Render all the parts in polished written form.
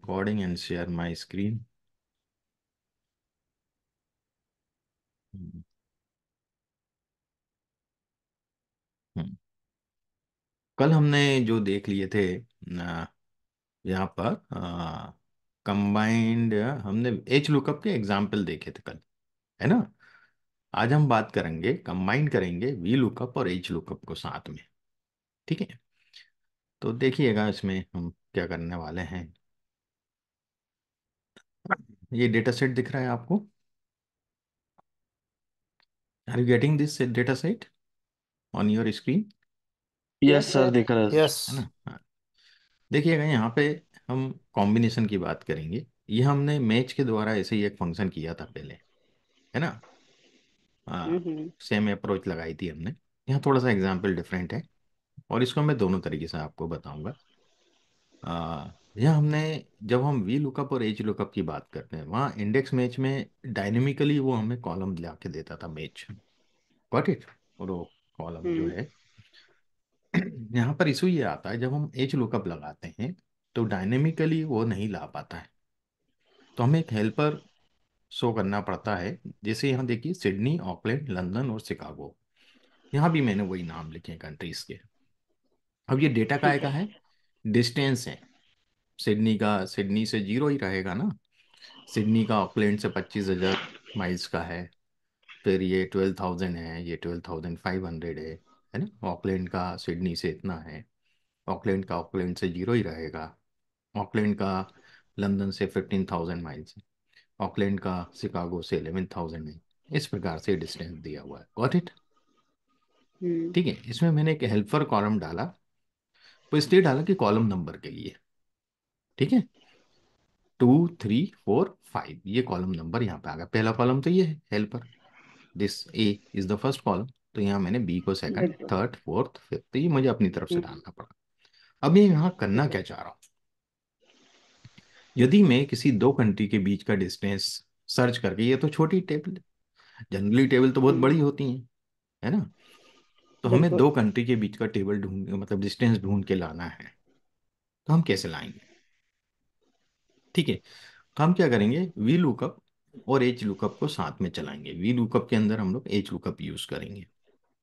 recording and share my screen. हम्म, कल हमने जो देख लिए थे यहाँ पर कंबाइंड, हमने एच लुकअप के एग्जाम्पल देखे थे कल, है ना। आज हम बात करेंगे, कंबाइन करेंगे वी लुकअप और एच लुकअप को साथ में। ठीक है, तो देखिएगा इसमें हम क्या करने वाले हैं। ये डेटा सेट दिख रहा है आपको? Are you getting this data set on your screen? Yes yes sir sir. दिख रहा है। यस। है ना। हाँ। देखिएगा यहाँ पे हम कॉम्बिनेशन की बात करेंगे। ये हमने मैच के द्वारा ऐसे ही एक फंक्शन किया था पहले, है ना। हाँ, हम्म। सेम अप्रोच लगाई थी हमने। यहाँ थोड़ा सा एग्जाम्पल डिफरेंट है और इसको मैं दोनों तरीके से आपको बताऊंगा। यहाँ हमने, जब हम वी लुकअप और एच लुकअप की बात करते हैं, वहाँ इंडेक्स मैच में डायनेमिकली वो हमें कॉलम ला के देता था मैच। Got it. और वो कॉलम जो हम्म। है यहाँ पर इशू ये आता है, जब हम एच लुकअप लगाते हैं तो डायनेमिकली वो नहीं ला पाता है, तो हमें एक हेल्पर शो करना पड़ता है। जैसे यहाँ देखिए, सिडनी, ऑकलैंड, लंदन और शिकागो, यहाँ भी मैंने वही नाम लिखे हैं कंट्रीज के। अब ये डेटा काय ठीक का है। है? डिस्टेंस है। सिडनी का, सिडनी से जीरो ही रहेगा ना। सिडनी का ऑकलैंड से 25,000 माइल्स का है। फिर ये 12,000 है, ये 12,500 है ना। ऑकलैंड का सिडनी से इतना है। ऑकलैंड का ऑकलैंड से जीरो ही रहेगा। ऑकलैंड का लंदन से 15,000 माइल्स है। ऑकलैंड का शिकागो से 11,000 है। इस प्रकार से डिस्टेंस दिया हुआ है। Got it. हम्म। ठीक है, इसमें मैंने एक हेल्पर कॉलम डाला, तो इसलिए डाला कि कॉलम नंबर के लिए। ठीक है, 2, 3, 4, 5, ये कॉलम नंबर यहाँ पे आ गया। पहला कॉलम तो ये है helper, this A is the first column. तो यहाँ मैंने बी को सेकंड, बिल्कुल। थर्ड, फोर्थ, फिफ्थ, तो ये मुझे अपनी तरफ से हम्म। डालना पड़ा। अब मैं यहाँ करना ठीक है। क्या चाह रहा हूँ, यदि मैं किसी दो कंट्री के बीच का डिस्टेंस सर्च करके, ये तो छोटी टेबल, जनरली टेबल तो बहुत हम्म। बड़ी होती हैं, है ना। तो हमें बिल्कुल। दो कंट्री के बीच का टेबल ढूंढ, मतलब डिस्टेंस ढूंढ के लाना है। तो हम कैसे लाएंगे? ठीक है, तो हम क्या करेंगे, वी लुकअप और एच लुकअप को साथ में चलाएंगे। वी लुकअप के अंदर हम लोग एच लुकअप यूज करेंगे।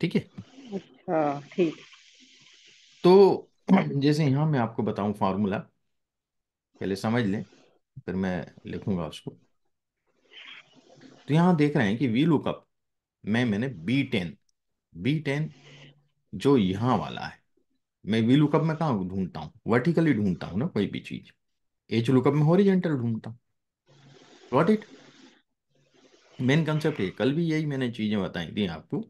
ठीक है, हाँ ठीक। तो जैसे यहाँ मैं आपको बताऊं फार्मूला, पहले समझ लें, फिर मैं लिखूंगा उसको। तो यहाँ देख रहे हैं कि वी लुकअप में मैंने बी टेन जो यहाँ वाला है, मैं वी लुकअप में कहाँ ढूंढता हूँ, वर्टिकली ढूंढता हूँ ना कोई भी चीज। एच लुकअप में हॉरिजेंटल ढूंढता हूँ। Got it. मेन कंसेप्ट है, कल भी यही मैंने चीजें बताई थी आपको।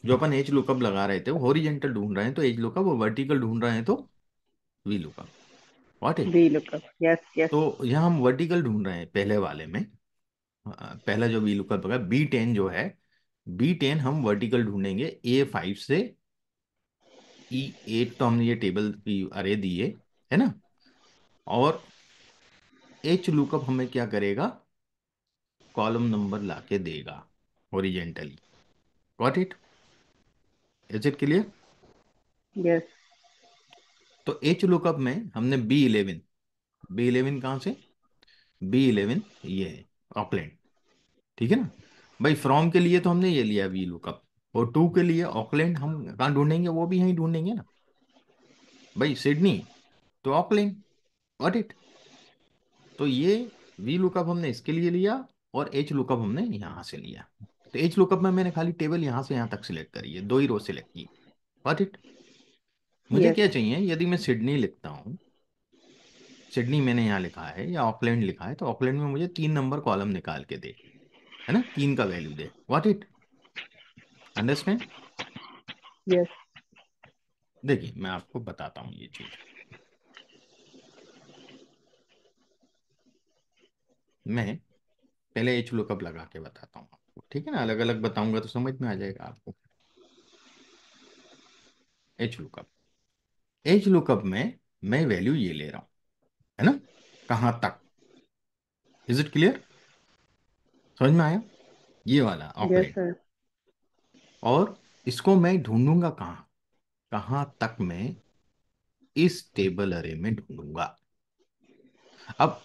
जो अपन एज लुकअप लगा रहे थे वो हॉरिजेंटल ढूंढ रहे हैं तो एज लुकअप, वो वर्टिकल ढूंढ रहे हैं तो V lookup. What it. V lookup. Yes yes. तो यहाँ हम वर्टिकल ढूंढ रहे हैं पहले वाले में। पहला जो वी लुकअप होगा बी 10 जो है, बी 10 हम वर्टिकल ढूंढेंगे A5 से E8, तो हमने ये टेबल की अरे दी है ना। और एच लुकअप हमें क्या करेगा, कॉलम नंबर लाके देगा horizontally. Got it. Is it clear? Yes. तो एच लुकअप में हमने बी इलेवन कहाँ से, बी 11 ये है ऑकलैंड। ठीक है ना। भाई फ्रॉम के लिए तो हमने ये लिया वी लुकअप, और टू के लिए ऑकलैंड हम कहाँ ढूंढेंगे, वो भी यहीं ढूंढेंगे ना। भाई सिडनी तो ऑकलैंड। Got it. तो ये वी लुकअप हमने इसके लिए लिया और एच लुकअप हमने यहाँ से लिया। तो एच लुकअप में मैंने खाली टेबल यहाँ से यहाँ तक सिलेक्ट करी है, दो ही रो सिलेक्ट की। Got it. मुझे यस। क्या चाहिए, यदि मैं सिडनी लिखता हूँ, सिडनी मैंने यहाँ लिखा है या ऑकलैंड लिखा है, तो ऑकलैंड में मुझे 3 नंबर कॉलम निकाल के दे, है ना, 3 का value they. What it. Understand. Yes. देखिए मैं आपको बताता हूँ ये चीज। मैं पहले एच लुकअप लगा के बताता हूँ आपको, ठीक है ना, अलग अलग बताऊंगा तो समझ में आ जाएगा आपको। एच लुकअप, एच लुकअप में मैं वैल्यू ये ले रहा हूँ, है ना, कहाँ तक। Is it clear? समझ में आया? ये वाला यस ऑकलैंड। सर। और इसको मैं ढूंढूंगा कहाँ, कहाँ तक मैं इस टेबल अरे में ढूंढूंगा। अब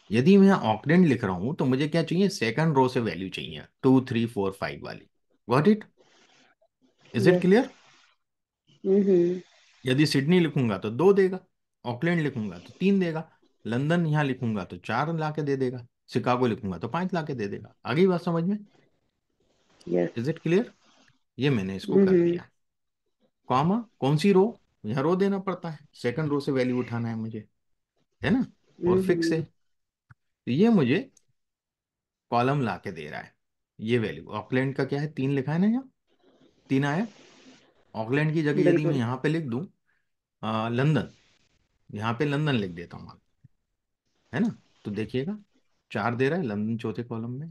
यदि मैं ऑक्टेंट लिख रहा हूं तो मुझे क्या चाहिए, सेकंड रो से वैल्यू चाहिए 2 3 4 5 वाली। Got it? Is it yes. Clear? Hmm. यदि सिडनी लिखूंगा तो 2 देगा, ऑकलैंड लिखूंगा तो 3 देगा, लंदन यहां लिखूंगा तो 4 ला के दे देगा, शिकागो लिखूंगा तो 5 ला के दे देगा। आ गई बात समझ में? यस। Is it clear? ये मैंने इसको कर हम्म। दिया। कॉमा, कौन सी रो? यहाँ रो देना पड़ता है, सेकंड रो से वैल्यू उठाना है मुझे, है ना? और फिक्स है, हम्म। तो ये मुझे कॉलम ला के दे रहा है। ये वैल्यू ऑकलैंड का क्या है, 3 लिखा है ना यहाँ, 3 आया। ऑकलैंड की जगह यदि मैं बिल्कुल। यहाँ पे लिख दूं लंदन, यहाँ पे लंदन लिख देता हूँ, है ना? तो देखिएगा 4 दे रहा है लंदन चौथे कॉलम में,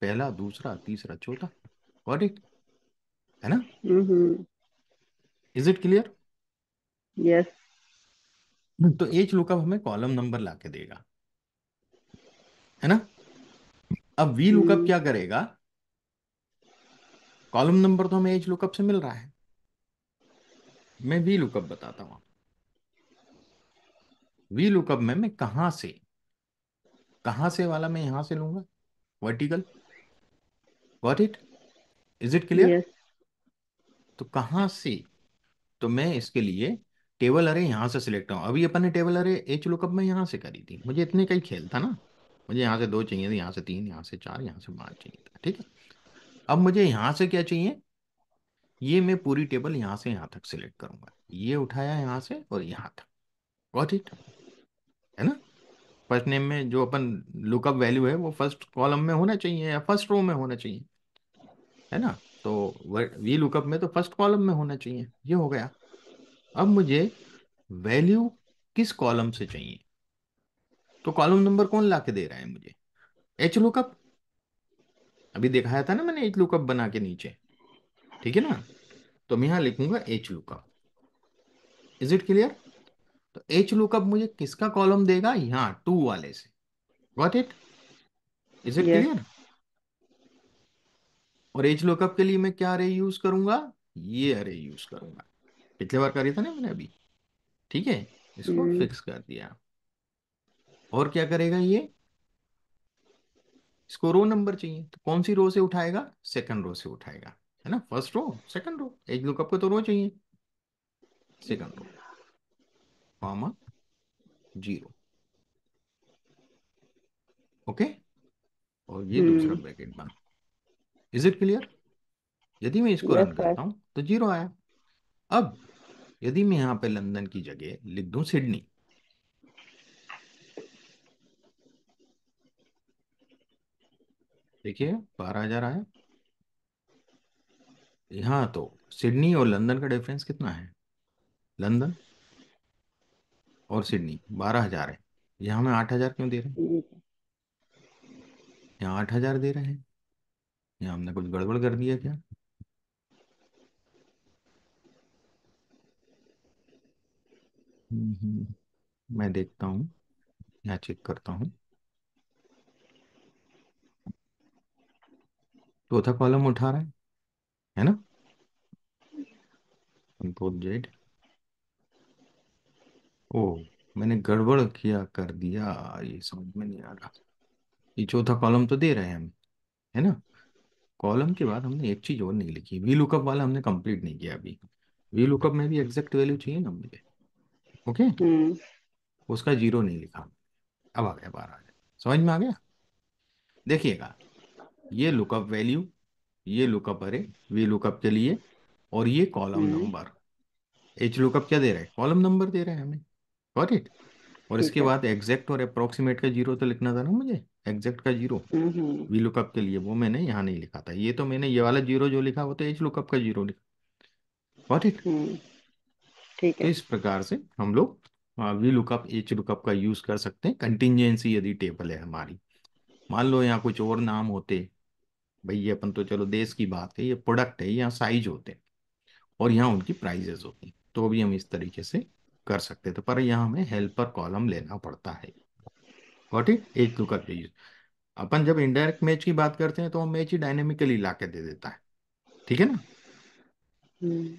पहला दूसरा तीसरा चौथा। Got it? है ना? Hmm. Is it clear? Yes. तो एच लुकअप हमें कॉलम नंबर ला के देगा, है ना? अब वी लुकअप हम्म। क्या करेगा, कॉलम नंबर तो हमें एच लुकअप से मिल रहा है, मैं वी लुकअप बताता हूँ। वी लुकअप में मैं कहां से वाला मैं यहां से लूंगा, vertical. Got it? Is it clear? Yes. तो कहां से, तो मैं इसके लिए टेबल अरे यहां से सिलेक्ट हूँ। अभी अपन ने टेबल अरे एच लुकअप में यहां से करी थी, मुझे इतने का ही खेल था ना, मुझे यहाँ से 2 चाहिए थे, यहाँ से 3, यहाँ से 4, यहाँ से 5 चाहिए था, ठीक है? अब मुझे यहाँ से क्या चाहिए, ये मैं पूरी टेबल यहाँ से यहाँ तक सिलेक्ट करूंगा, ये उठाया यहाँ से और यहाँ तक। Got it? है ना? फर्स्ट नेम में जो अपन लुकअप वैल्यू है वो फर्स्ट कॉलम में होना चाहिए या फर्स्ट रो में होना चाहिए, है ना? तो वी लुकअप में तो फर्स्ट कॉलम में होना चाहिए, ये हो गया। अब मुझे वैल्यू किस कॉलम से चाहिए, तो कॉलम नंबर कौन ला के दे रहा है मुझे, एच लुकअप। अभी दिखाया था ना मैंने एच लुकअप बना के नीचे, ठीक है ना? तो मैं यहां लिखूंगा H lookup. Is it clear? तो एच लुकअप मुझे किसका कॉलम देगा, यहाँ 2 वाले से। Got it? Is it yes. Clear? और एच लुकअप के लिए मैं क्या अरे यूज करूंगा, ये अरे यूज करूंगा, पिछले बार करी था ना मैंने अभी, ठीक है? इसको हम्म। फिक्स कर दिया। और क्या करेगा ये, इसको रो नंबर चाहिए तो कौन सी रो से उठाएगा, सेकंड रो से उठाएगा, है ना? First row second row, H lookup को तो रो चाहिए, सेकंड रो, कॉमा 0। ओके, और ये दूसरा हम्म। ब्रैकेट बंद। Is it clear? यदि मैं इसको यस रन सर। करता हूं तो 0 आया। अब यदि मैं यहां पे लंदन की जगह लिख दूं सिडनी, देखिए 12,000 आया। यहाँ तो सिडनी और लंदन का डिफरेंस कितना है, लंदन और सिडनी 12,000 है, यहाँ हमें 8,000 क्यों दे रहे हैं, यहाँ 8,000 दे रहे हैं, यहाँ हमने कुछ गड़बड़ कर दिया क्या? मैं देखता हूँ, यहाँ चेक करता हूँ। चौथा कॉलम उठा रहा है ना? कंट्रोल जेड, ओ, मैंने गड़बड़ किया कर दिया, ये समझ में नहीं आ रहा। ये चौथा कॉलम तो दे रहे हैं हम, है ना? कॉलम के बाद हमने एक चीज और नहीं लिखी, वी लुकअप वाला हमने कंप्लीट नहीं किया अभी। वी लुकअप में भी एग्जैक्ट वैल्यू चाहिए ना मुझे, ओके? हम्म। उसका 0 नहीं लिखा। अब आ गया 12,000, समझ में आ गया? देखिएगा, ये लुकअप वैल्यू, ये लुकअप अरे वी लुकअप के लिए, और ये कॉलम हम्म। नंबर। एच लुकअप क्या दे रहा है, कॉलम नंबर दे रहा है हमें। Got it? और ठीक इसके है। बाद एग्जैक्ट और अप्रोक्सीमेट का 0 तो लिखना था ना मुझे, एग्जैक्ट का 0 हम्म। वी लुकअप के लिए, वो मैंने यहाँ नहीं लिखा था, ये तो मैंने ये वाला 0 जो लिखा वो तो एच लुकअप का 0 लिखा। Got it? हम्म। ठीक तो है। इस प्रकार से हम लोग वी लुकअप एच लुकअप का यूज कर सकते हैं, कंटिंजेंसी यदि टेबल है हमारी। मान लो यहाँ कुछ और नाम होते, भाई ये अपन तो चलो देश की बात है, ये प्रोडक्ट है, यहाँ साइज होते और यहाँ उनकी प्राइजेस होती, तो भी हम इस तरीके से कर सकते थे, पर यहाँ हमें हेल्पर कॉलम लेना पड़ता है। Got it? H lookup use, अपन जब इनडायरेक्ट मैच की बात करते हैं तो हम मैच ही डायनेमिकली ला के दे देता है, ठीक है ना? हम्म।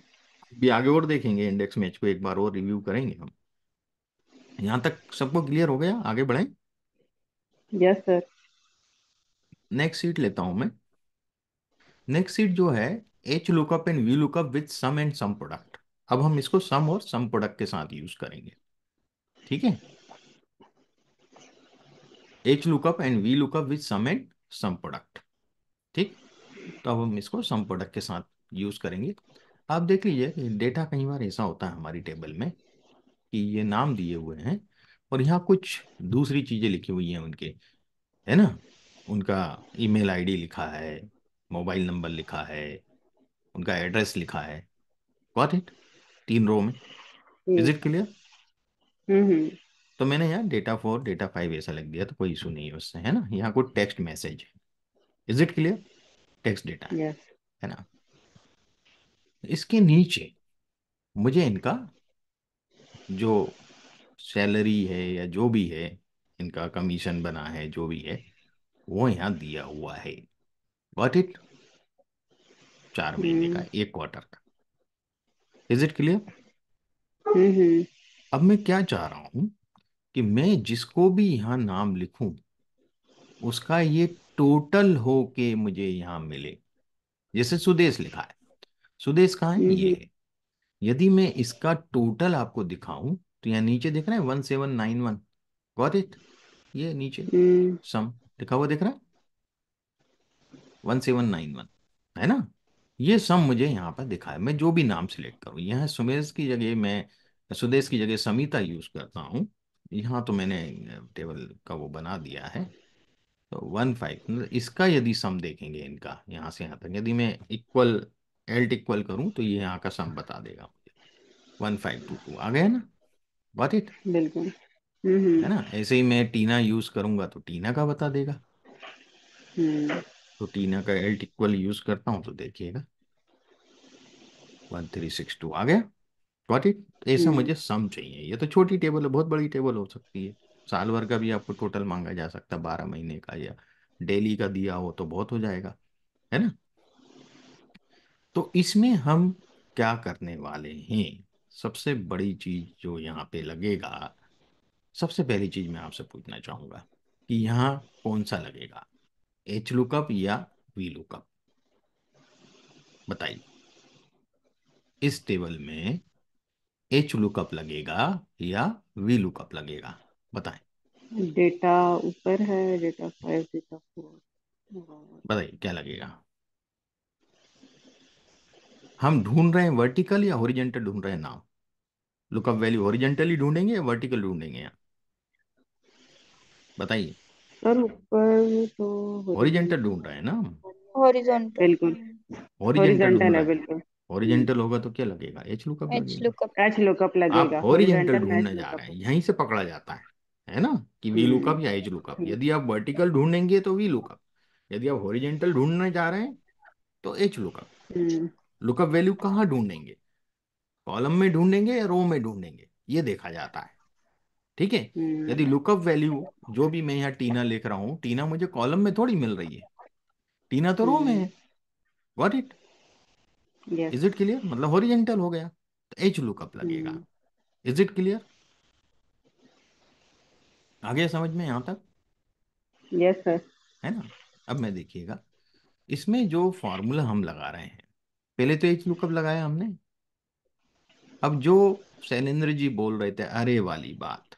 भी आगे और देखेंगे, इंडेक्स मैच को एक बार और रिव्यू करेंगे हम। यहाँ तक सबको क्लियर हो गया, आगे बढ़ें? Yes sir. नेक्स्ट सीट लेता हूं मैं। नेक्स्ट सीट जो है, H lookup and V lookup with sum and sum product. अब हम इसको सम और सम प्रोडक्ट के साथ यूज करेंगे। ठीक है, H lookup and V lookup with sum and sum product. ठीक, तो अब हम इसको सम प्रोडक्ट के साथ यूज करेंगे। आप देख लीजिए कि डेटा कई बार ऐसा होता है हमारी टेबल में कि ये नाम दिए हुए हैं और यहाँ कुछ दूसरी चीजें लिखी हुई हैं उनके, है ना। उनका ईमेल आईडी लिखा है, मोबाइल नंबर लिखा है, उनका एड्रेस लिखा है। गॉट इट, 3 रो में। इज ठीक। It clear? हम्म। तो मैंने यहाँ डेटा 4 डेटा 5 ऐसा लिख दिया, तो कोई इशू नहीं है उससे, है ना। यहाँ कोई टेक्स्ट मैसेज है। Is it clear? Text data yes. है ना। इसके नीचे मुझे इनका जो सैलरी है या जो भी है, इनका कमीशन बना है जो भी है, वो यहाँ दिया हुआ है। गॉट इट, 4 महीने का, हम्म 1 क्वार्टर का। Is it clear? हम्म। अब मैं क्या चाह रहा हूं कि मैं जिसको भी यहाँ नाम लिखूं उसका ये टोटल हो के मुझे यहाँ मिले। जैसे सुदेश लिखा है, सुदेश कहाँ है, ये हम्म है। यदि मैं इसका टोटल आपको दिखाऊं तो यहाँ नीचे दिख रहा है 1791। गॉट इट, ये नीचे हम्म सम लिखा हुआ दिख रहा है, 1791, है ना। ये सम मुझे यहाँ पर दिखा है। मैं जो भी नाम सिलेक्ट करूँ, यहाँ सुमेश की जगह मैं, सुदेश की जगह समिता यूज करता हूँ। यहाँ तो मैंने टेबल का वो बना दिया है। तो 15, मतलब इसका यदि सम देखेंगे इनका यहाँ से यहाँ तक, यदि मैं इक्वल एल्ट इक्वल करूँ तो ये यहाँ का सम बता देगा मुझे। 1522 आ गया ना। गॉट इट, बिल्कुल। है ना। ऐसे ही मैं टीना यूज करूंगा तो टीना का बता देगा। हम्म तो टीना का एल्ट इक्वल यूज करता हूँ तो देखिएगा 1362 आ गया। Got it. ऐसा हम्म मुझे सम चाहिए। ये तो छोटी टेबल है, बहुत बड़ी टेबल हो सकती है। साल भर का भी आपको टोटल मांगा जा सकता है, 12 महीने का, या डेली का दिया हो तो बहुत हो जाएगा, है ना। तो इसमें हम क्या करने वाले हैं, सबसे बड़ी चीज जो यहाँ पे लगेगा, सबसे पहली चीज मैं आपसे पूछना चाहूंगा कि यहाँ कौन सा लगेगा, एच लुकअप या वी लुकअप? बताइए। इस टेबल में एच लुकअप लगेगा या वी लुकअप लगेगा? बताएं। डेटा ऊपर है, डेटा 5, डेटा 4। बताइए क्या लगेगा। हम ढूंढ रहे हैं वर्टिकल या हॉरिजेंटल ढूंढ रहे हैं नाम? लुकअप वैल्यू हॉरिजेंटली ढूंढेंगे या वर्टिकल ढूंढेंगे यहाँ? बताइए। सर ऊपर तो हॉरिजेंटल हॉरिजॉन्टल। ढूंढ रहे हैं ना हम। हॉरिजॉन्टल। बिल्कुल। हॉरिजेंटल ढूंढ हॉरिजॉन्टल है रहे हैं। बिल्कुल। हॉरिजेंटल होगा तो क्या लगेगा, एच लुकअप एच लगेगा। लुकअप। एच लुकअप आप लगेगा, हॉरिजेंटल हॉरिजॉन्टल में एच ढूंढने जा रहे लुकअप हैं, है। यहीं से पकड़ा जाता है ना, कि वी हम्म लुकअप या एच लुकअप। हम्म यदि आप वर्टिकल ढूंढेंगे तो वी लुकअप, यदि आप हॉरिजेंटल ढूंढने जा रहे हैं तो एच लुकअप। हम्म लुकअप वैल्यू कहाँ ढूंढेंगे, कॉलम में ढूंढेंगे या रो में ढूंढेंगे, ये देखा जाता है। ठीक है। यदि हम्म लुकअप वैल्यू जो भी मैं यहाँ टीना लिख रहा हूँ, टीना मुझे कॉलम में थोड़ी मिल रही है, टीना तो रो में हम्म। है। Got it. Yes. Is it clear? मतलब हॉरिजेंटल हो गया तो एच लुकअप लगेगा। हम्म। Is it clear? आ गया समझ में यहाँ तक? Yes sir. है ना। अब मैं देखिएगा, इसमें जो फॉर्मूला हम लगा रहे हैं, पहले तो एच लुकअप लगाया हमने। अब जो शैलेंद्र जी बोल रहे थे अरे वाली बात,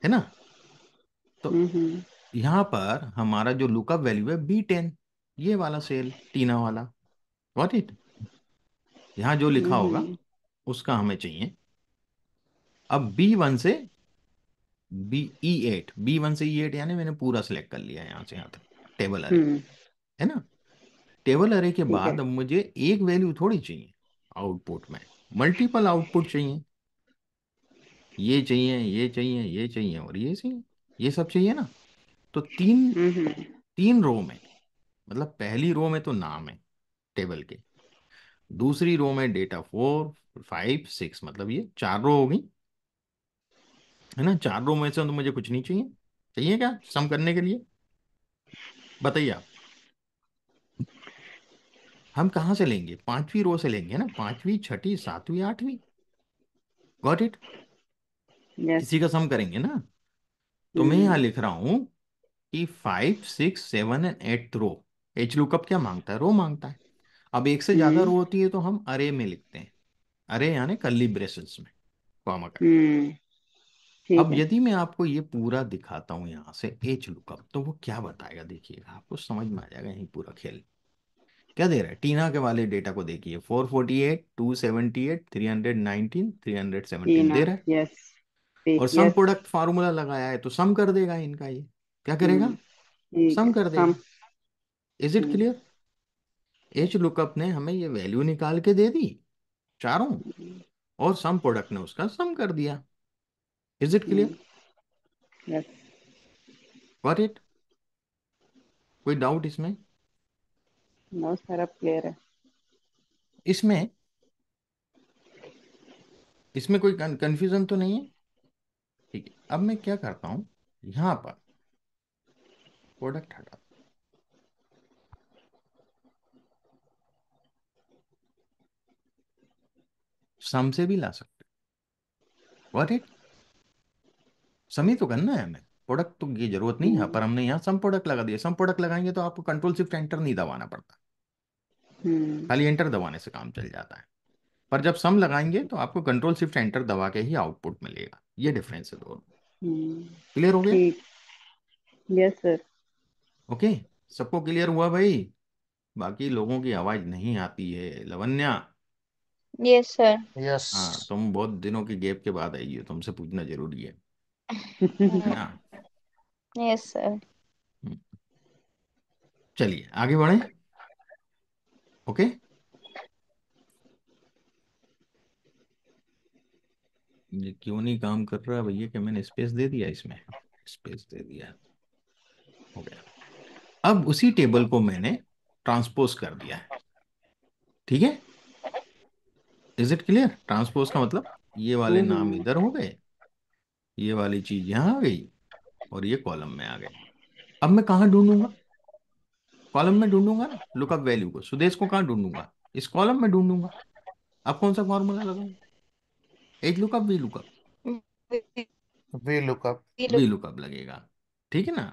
है ना, तो हम्म। यहाँ पर हमारा जो लुकअप वैल्यू है B10, ये वाला सेल टीना वाला। Got it. यहाँ जो लिखा होगा हम्म उसका हमें चाहिए। अब B1 से B E8 यानी मैंने पूरा सिलेक्ट कर लिया है यहाँ से यहाँ तक, टेबल अरे, हम्म। है ना। टेबल अरे के ठीक है। बाद अब मुझे एक वैल्यू थोड़ी चाहिए आउटपुट में, मल्टीपल आउटपुट चाहिए। ये चाहिए, ये चाहिए, ये चाहिए और ये चाहिए, ये सब चाहिए ना। तो तीन हम्म। तीन रो में, मतलब पहली रो में तो नाम है टेबल के, दूसरी रो में डेटा 4 5 6, मतलब ये 4 रो हो गई, है ना। 4 रो में से तो मुझे कुछ नहीं चाहिए। चाहिए क्या सम करने के लिए? बताइए आप। हम कहाँ से लेंगे, 5वीं रो से लेंगे ना, 5वीं 6ठी 7वीं 8वीं। Got it. यस। इसी का सम करेंगे ना। तो मैं यहाँ हम्म लिख रहा हूँ कि 5 6 7 एंड 8 रो। एच लुकअप क्या मांगता है? रो मांगता है। अब एक से ज्यादा हम्म। रो होती है तो हम अरे में लिखते हैं। अरे यानी कर्ली ब्रेसेस में, कॉमा करके। हम्म। ठीक अब है। यदि मैं आपको ये पूरा दिखाता हूं यहां से एच लुकअप, तो वो क्या बताएगा देखिएगा, आपको समझ में आ जाएगा यही पूरा खेल। क्या दे रहा है? टीना के वाले डेटा को देखिए, 448, 278, 319, 317 टीना। दे रहा है। यस। और सम यस। प्रोडक्ट फार्मूला लगाया है तो सम कर देगा इनका ये। क्या करेगा? ठीक सम है। कर सम। देगा। Is it hmm. Clear? H lookup ने हमें ये वैल्यू निकाल के दे दी चारों, और सम प्रोडक्ट ने उसका सम कर दिया। Is it clear? Yes. Got it? कोई डाउट इसमें? नो सर, अब क्लियर है। इसमें इसमें कोई कंफ्यूजन तो नहीं है? ठीक है, अब मैं क्या करता हूं, यहां पर प्रोडक्ट हटा, सम से भी ला सकते। Got it? सम ही तो करना है हमें, प्रोडक्ट तो की जरूरत नहीं है, हम्म। पर हमने यहाँ सम प्रोडक्ट लगा दिया। सम प्रोडक्ट लगाएंगे तो आपको कंट्रोल शिफ्ट एंटर नहीं दबाना पड़ता, हम्म। खाली एंटर दबाने से काम चल जाता है। पर जब सम लगाएंगे तो आपको कंट्रोल शिफ्ट एंटर दबा के ही आउटपुट मिलेगा। ये डिफरेंस है दोनों। हम्म। क्लियर हो गया? ठीक। Yes sir. ओके, सबको क्लियर हुआ भाई? बाकी लोगों की आवाज नहीं आती है। Lavanya, yes sir. यस। हाँ तुम बहुत दिनों के गैप के बाद आई हो, तुमसे पूछना जरूरी है ना? Yes sir. हम्म, चलिए आगे बढ़े। ओके, ये क्यों नहीं काम कर रहा भैया? कि मैंने स्पेस दे दिया इसमें? स्पेस दे दिया, हो गया। अब उसी टेबल को मैंने ट्रांसपोज कर दिया है। ठीक है? Is it clear? ट्रांसपोज का मतलब ये वाले नाम हम्म। इधर हो गए, ये वाली चीज यहाँ आ गई, और ये कॉलम में आ गए। अब मैं कहाँ ढूंढूंगा? कॉलम में ढूंढूंगा ना लुकअप वैल्यू को। सुदेश को कहाँ ढूंढूंगा? इस कॉलम में ढूंढूंगा। अब कौन सा फॉर्मूला लगाऊं? H lookup, V lookup? V lookup. V lookup लगेगा। ठीक है ना?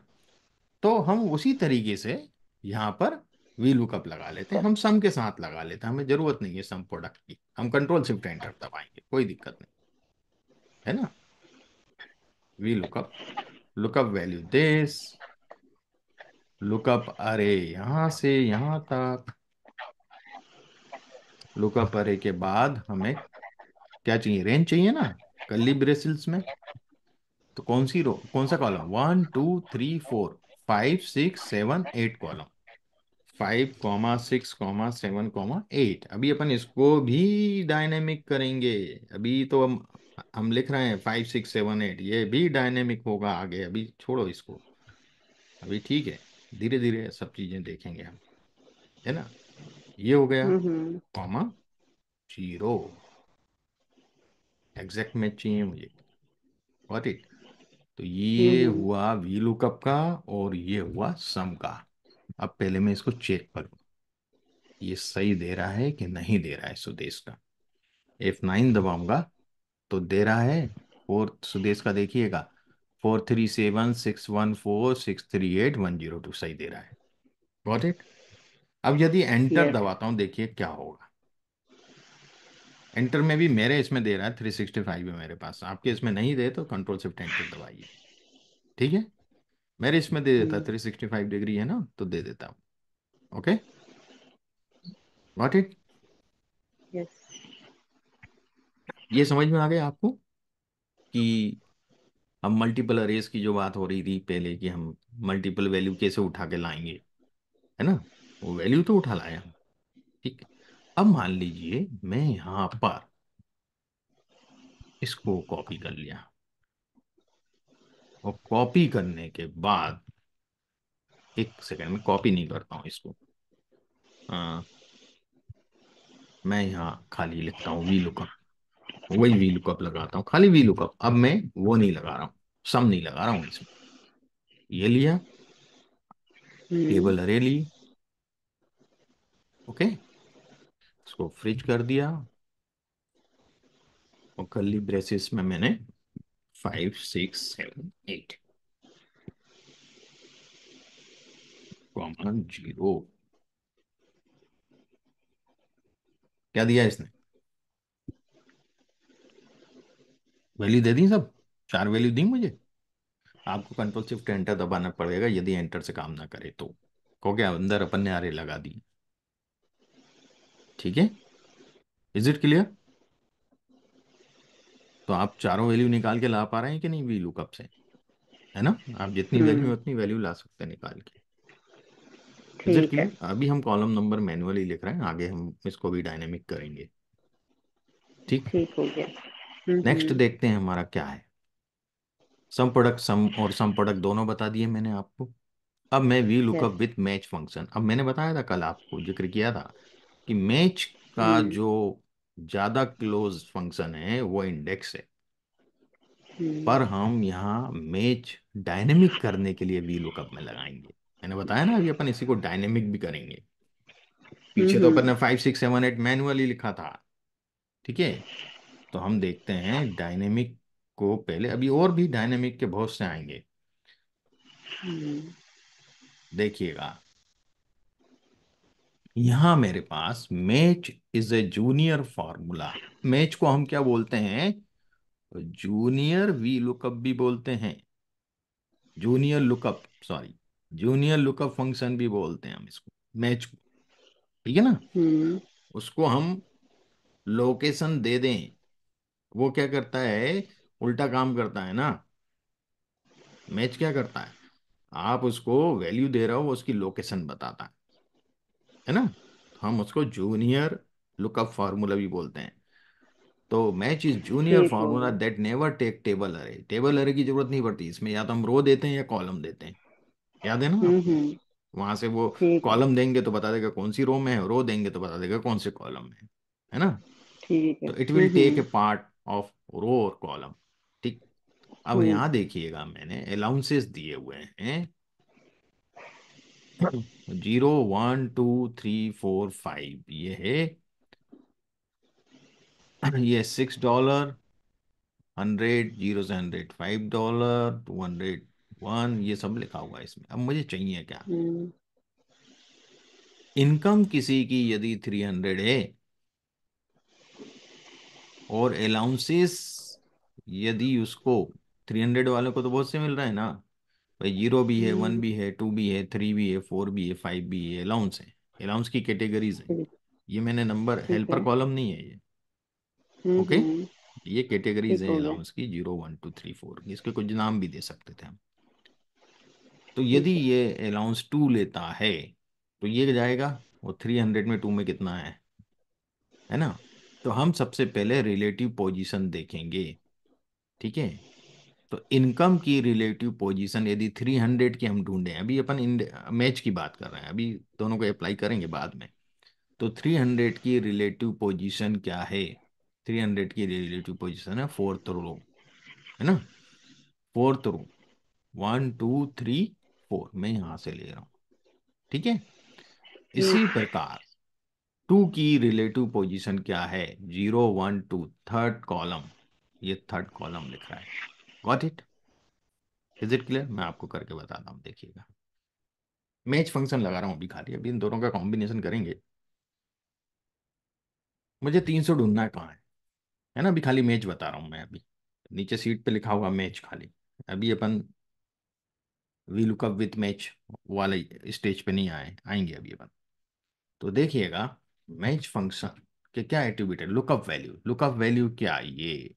तो हम उसी तरीके से यहाँ पर वी लुकअप लगा लेते हैं। हम सम के साथ लगा लेते हैं, हमें जरूरत नहीं है सम प्रोडक्ट की। हम कंट्रोल शिफ्ट एंटर दबाएंगे, कोई दिक्कत नहीं है ना। We lookup, lookup value this, lookup अरे यहां से यहां तक। लुकअप अरे के बाद हमें क्या चाहिए? रेंज चाहिए ना, कर्ली ब्रेसिल्स में। तो कौन सी रो, कौन सा कॉलम? 1 2 3 4, 5 6 7 8 कॉलम। 5 6 7 8। अभी अपन इसको भी डायनेमिक करेंगे। अभी तो हम लिख रहे हैं 5 6 7 8, ये भी डायनेमिक होगा आगे। अभी छोड़ो इसको, अभी ठीक है। धीरे धीरे सब चीजें देखेंगे हम, है ना। ये हो गया, hmm. Comma, zero. Exact match चाहिए मुझे। Got it? तो ये हम्म। हुआ वी लुकअप का, और ये हुआ सम का। अब पहले मैं इसको चेक करूं, ये सही दे रहा है कि नहीं दे रहा है सुदेश का। F9 दबाऊंगा तो दे रहा है। फोर्थ सुदेश का देखिएगा, 4 3 7 6 1 4 6 3 8 1 0 2, सही दे रहा है। Got it? अब यदि एंटर यस। दबाता हूं, देखिए क्या होगा। एंटर में भी मेरे इसमें दे रहा है 365 है मेरे पास, आपके इसमें नहीं दे तो कंट्रोल शिफ्ट एंटर दबाइए। ठीक है? मेरे इसमें दे देता, 365 डिग्री है ना, तो दे देता हूँ। Okay, got it? यस। ये समझ में आ गया आपको कि हम मल्टीपल अरेज की जो बात हो रही थी पहले, कि हम मल्टीपल वैल्यू कैसे उठा के लाएंगे, है ना। वो वैल्यू तो उठा लाए हम। ठीक है, अब मान लीजिए मैं यहां पर इसको कॉपी कर लिया, और कॉपी करने के बाद, एक सेकंड में कॉपी नहीं करता हूं इसको। हाँ, मैं यहाँ खाली लिखता हूँ वी लुकअप, वही वी लुकअप लगाता हूँ, खाली वी लुकअप। अब मैं वो नहीं लगा रहा हूँ, सम नहीं लगा रहा हूँ इसमें। ये लिया, हम्म। टेबल अरे ली, ओके, इसको फ्रिज कर दिया, और कर्ली ब्रेसेस में मैंने 5 6 7 8। Common zero. क्या दिया इसने? वैल्यू दे दी सब। चार वैल्यू दी मुझे। आपको कंट्रोल शिफ्ट एंटर दबाना पड़ेगा यदि एंटर से काम ना करे तो। को क्या अंदर अपन ने आरे लगा दी। ठीक है। Is it clear? तो आप चारों वैल्यू निकाल के ला पा रहे हैं कि नहीं वी लुकअप से? है ना? आप जितनी वैल्यू हम्म। उतनी वैल्यू ला सकते हैं निकाल के। इज इट ठीक है। क्लियर? अभी हम कॉलम नंबर मैन्युअली लिख रहे हैं, आगे हम इसको भी डायनेमिक करेंगे। ठीक। ठीक हो गया। नेक्स्ट देखते हैं हमारा क्या है। सम प्रोडक्ट, सम और सम प्रोडक्ट दोनों बता दिए मैंने आपको। अब मैं V lookup yes. With match function. अब मैंने बताया था कल, आपको जिक्र किया था कि मैच का हम्म। जो ज्यादा क्लोज फंक्शन है वो इंडेक्स है। हम्म। पर हम यहाँ मैच डायनेमिक करने के लिए वी लुकअप में लगाएंगे। मैंने बताया ना, अभी अपन इसी को डायनेमिक भी करेंगे। पीछे तो अपन हम्म। ने 5 6 7 8 मैनुअली लिखा था। ठीक है। तो हम देखते हैं डायनेमिक को पहले। अभी और भी डायनेमिक के बहुत से आएंगे, हम्म। देखिएगा। यहां मेरे पास match is a junior formula. Match को हम क्या बोलते हैं? जूनियर वी लुकअप भी बोलते हैं। Junior lookup, sorry, junior lookup function भी बोलते हैं हम इसको, मैच को। ठीक है ना? हम्म। उसको हम लोकेशन दे दें, वो क्या करता है? उल्टा काम करता है ना। मैच क्या करता है? आप उसको वैल्यू दे रहे हो, वो उसकी लोकेशन बताता है ना। तो हम उसको जूनियर लुकअप फार्मूला भी बोलते हैं। तो मैच इज जूनियर ठीक हो फार्मूला गया। दैट नेवर टेक टेबल अरे। टेबल अरे की जरूरत नहीं पड़ती इसमें, या तो हम रो देते हैं या कॉलम देते हैं। याद है ना आपको? हम्म। वहां से वो ठीक है। कॉलम देंगे तो बता देगा कौन सी रो में है, रो देंगे तो बता देगा कौन से कॉलम में है ना। ठीक है। तो it will take a hmm. Part of row और कॉलम। ठीक। अब हम्म। यहाँ देखिएगा, मैंने अलाउंसेस दिए हुए हैं। 0 1 2 3 4 5, ये है। ये $6, 100, 0 से 100, $5, 200, 1, ये सब लिखा हुआ है इसमें। अब मुझे चाहिए क्या? हम्म। इनकम किसी की यदि 300 है और अलाउंसेस यदि उसको, 300 वालों को तो बहुत से मिल रहा है ना भाई। 0 भी है, 1 हम्म। भी है, 2 भी है, 3 भी है, 4 भी है, 5 भी है, अलाउंस है। अलाउंस की कैटेगरीज है। ठीक। ये मैंने नंबर, ठीक हेल्पर है। कॉलम नहीं है ये। ओके। हम्म। ये कैटेगरीज ठीक है हो गया। अलाउंस की, 0 1 2 3 4। इसके कुछ नाम भी दे सकते थे हम। तो यदि ठीक है। ये अलाउंस 2 लेता है तो ये जाएगा। वो 300 में 2 में कितना है ना? तो हम सबसे पहले रिलेटिव पोजीशन देखेंगे। ठीक है। तो इनकम की रिलेटिव पोजीशन यदि 300 की हम ढूंढें, अभी अपन मैच की बात कर रहे हैं, अभी दोनों को अप्लाई करेंगे बाद में। तो 300 की रिलेटिव पोजीशन क्या है? 300 की रिलेटिव पोजीशन है फोर्थ रो, है ना। फोर्थ रो, 1 2 3 4 मैं यहां से ले रहा हूं। ठीक है। इसी ठीक। प्रकार 2 की रिलेटिव पोजीशन क्या है? 0 1 2, थर्ड कॉलम। ये थर्ड कॉलम लिख रहा है। Got it? Is it clear? मैं आपको करके बताता हूँ, देखिएगा। मैच फंक्शन लगा रहा हूँ अभी खाली, अभी इन दोनों का कॉम्बिनेशन करेंगे। मुझे 300 ढूंढना है, कहाँ है ना। अभी खाली मैच बता रहा हूँ मैं अभी। नीचे सीट पे लिखा हुआ मैच खाली। अभी अपन वी लुकअप विथ मैच वाले स्टेज पे नहीं आए, आएंगे अभी अपन। तो देखिएगा, मैच फंक्शन के क्या एट्रीब्यूट है? Lookup value. लुकअप वैल्यू क्या है? ये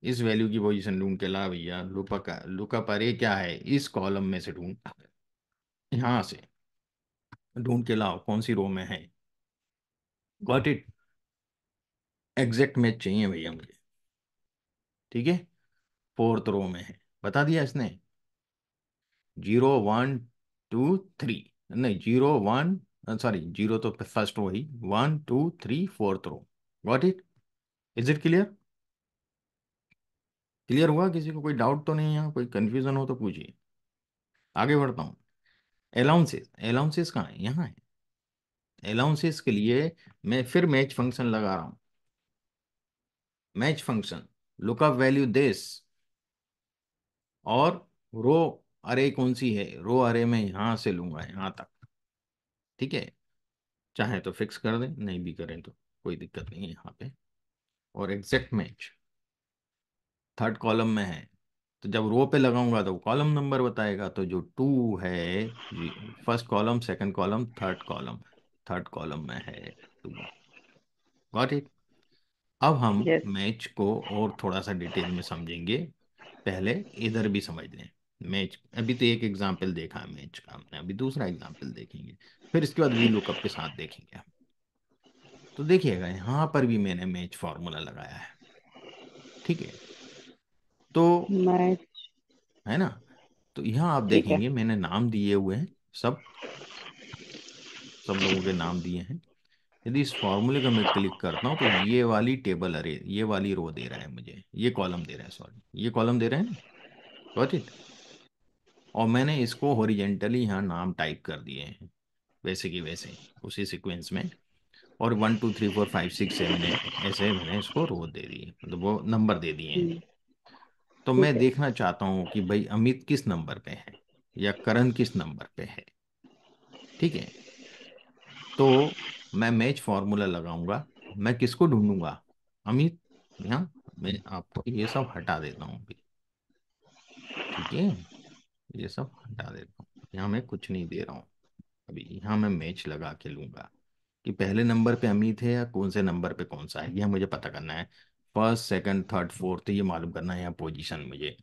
इस वैल्यू की पोजीशन ढूंढ के ला भैया। लुकअप लुकअप अरे क्या है? इस कॉलम में से ढूंढ, यहां से ढूंढ के लाओ कौन सी रो में है। Got it? एग्जैक्ट मैच चाहिए भैया मुझे। ठीक है। फोर्थ रो में है, बता दिया इसने। 0 1 2 3, नहीं 0 1, सॉरी, जीरो तो फर्स्ट रो ही, 1 2 3 fourth row. Got it? Is it clear? Clear हुआ? किसी को कोई डाउट तो नहीं है? यहाँ कोई कंफ्यूजन हो तो पूछिए। आगे बढ़ता हूँ। अलाउंसेस, अलाउंसेस कहाँ है? यहाँ है। अलाउंसेस के लिए मैं फिर मैच फंक्शन लगा रहा हूँ। Match function, lookup value this, और रो अरे कौन सी है? रो अरे में यहां से लूंगा यहां तक। ठीक है, चाहे तो फिक्स कर दें, नहीं भी करें तो कोई दिक्कत नहीं है यहाँ पे। और एग्जैक्ट मैच थर्ड कॉलम में है, तो जब रो पे लगाऊंगा तो कॉलम नंबर बताएगा, तो जो टू है, जी, first column, second column, third column, third column में है टू। Got it. अब हम यस। मैच को और थोड़ा सा डिटेल में समझेंगे। पहले इधर भी समझ लें मैच। अभी तो एक एग्जाम्पल देखा है मैच का हमने, अभी दूसरा एग्जाम्पल देखेंगे, फिर इसके बाद वी लुकअप के साथ देखेंगे। तो देखिएगा यहाँ पर भी मैंने मैच फॉर्मूला लगाया है। ठीक है, तो मैं है ना, तो यहाँ आप ठीक है। देखेंगे मैंने नाम दिए हुए हैं, सब सब लोगों के नाम दिए हैं। यदि इस फॉर्मूले को मैं क्लिक करता हूँ तो ये वाली टेबल, अरे ये वाली रो दे रहा है मुझे, ये कॉलम दे रहा है, सॉरी ये कॉलम दे रहे हैं ना। Got it. और मैंने इसको हॉरिजेंटली यहाँ नाम टाइप कर दिए हैं, वैसे की वैसे उसी सीक्वेंस में। और 1 2 3 4 5 6 7 8 ऐसे मैंने इसको रो दे दिए, मतलब वो नंबर दे दिए हैं। हम्म, तो ठीक मैं है। देखना चाहता हूँ कि भाई अमित किस नंबर पे है या करण किस नंबर पे है। ठीक है, तो मैं मैच फॉर्मूला लगाऊंगा। मैं किसको ढूंढूंगा? अमित। यहाँ मैं आपको ये सब हटा देता हूँ अभी। ठीक है, ये सब हटा देता हूँ, यहाँ मैं कुछ नहीं दे रहा हूँ अभी। यहाँ मैं मैच लगा के लूंगा कि पहले नंबर पे अमित है या कौन से नंबर पे कौन सा है, यह मुझे पता करना है। फर्स्ट सेकंड थर्ड फोर्थ ये मालूम करना है, या पोजीशन मुझे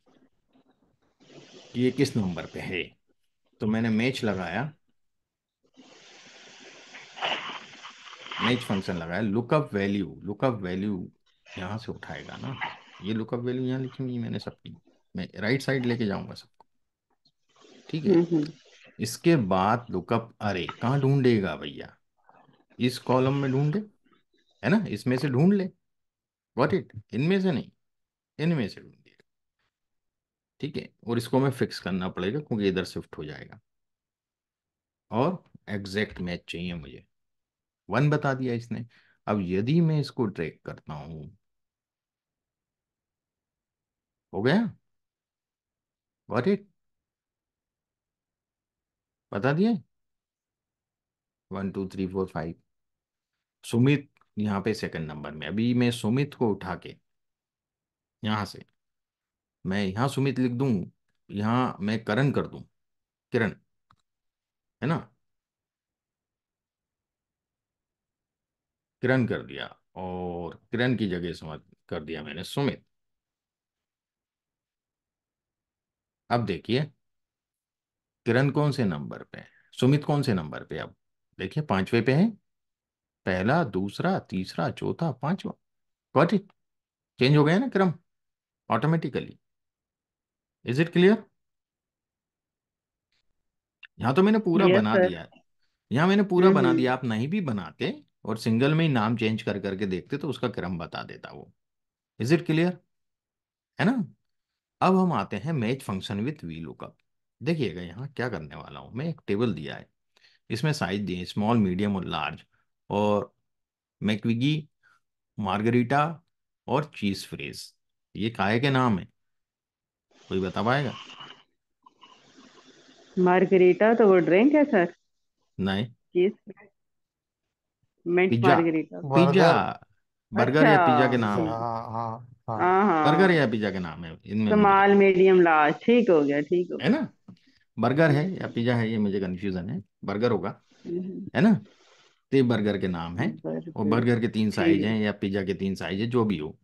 कि ये किस नंबर पे है। तो मैंने मैच लगाया, मैच फंक्शन लगाया। लुकअप वैल्यू, लुकअप वैल्यू यहाँ से उठाएगा ना, ये लुकअप वैल्यू यहाँ लिखी हुई है मैंने सबकी। मैं राइट साइड लेके जाऊंगा सबको। ठीक है, हम्म। इसके बाद लुकअप अरे कहाँ ढूंढेगा भैया? इस कॉलम में ढूंढे, है ना, इसमें से ढूंढ ले। गॉट इट, इनमें से नहीं, इनमें से ढूंढिए। ठीक है, और इसको मैं फिक्स करना पड़ेगा क्योंकि इधर शिफ्ट हो जाएगा। और एग्जैक्ट मैच चाहिए मुझे, 1 बता दिया इसने। अब यदि मैं इसको ट्रैक करता हूं, हो गया। गॉट इट, बता दिया। 1 2 3 4 5। सुमित यहाँ पे सेकंड नंबर में, अभी मैं सुमित को उठा के यहाँ से, मैं यहाँ सुमित लिख दूं, यहाँ मैं करण कर दूं, किरण, है ना, किरण कर दिया। और किरण की जगह समझ कर दिया मैंने सुमित। अब देखिए किरण कौन से नंबर पे है, सुमित कौन से नंबर पे है? अब देखिए पांचवे पे है, पहला दूसरा तीसरा चौथा पांचवा। गॉट इट, चेंज हो गया ना क्रम ऑटोमेटिकली। Is it clear? यहाँ तो मैंने पूरा यस बना सर। दिया है, यहाँ मैंने पूरा बना हम्म। दिया। आप नहीं भी बनाते और सिंगल में ही नाम चेंज कर करके देखते तो उसका क्रम बता देता वो। Is it clear? है ना। अब हम आते हैं match function with V lookup. देखिएगा यहाँ क्या करने वाला हूँ मैं, एक टेबल दिया है, इसमें साइज दिए स्मॉल मीडियम और लार्ज, और मैक्विगी, मार्गरीटा और चीज फ्रेज। ये काहे के नाम है, कोई बता पाएगा? मार्गरीटा तो वो ड्रिंक है सर। नहीं। Cheese mint pizza, margherita. Pizza, burger. Burger अच्छा। या पिज्जा के नाम पिज्जा, है। हाँ हाँ हाँ। हाँ बर्गर या हाँ। पिज्जा के नाम है इनमें, मुझे स्मॉल कंफ्यूजन मीडियम लार्ज, ठीक हो गया, ठीक हो है ना। गया। बर्गर है या पिज्जा है ये मुझे कंफ्यूजन है, बर्गर होगा, हम्म, है ना। तो ये बर्गर के नाम है। और बर्गर। बर्गर के 3 साइज हैं ठीक। या पिज्जा के 3 साइज है, जो भी हो।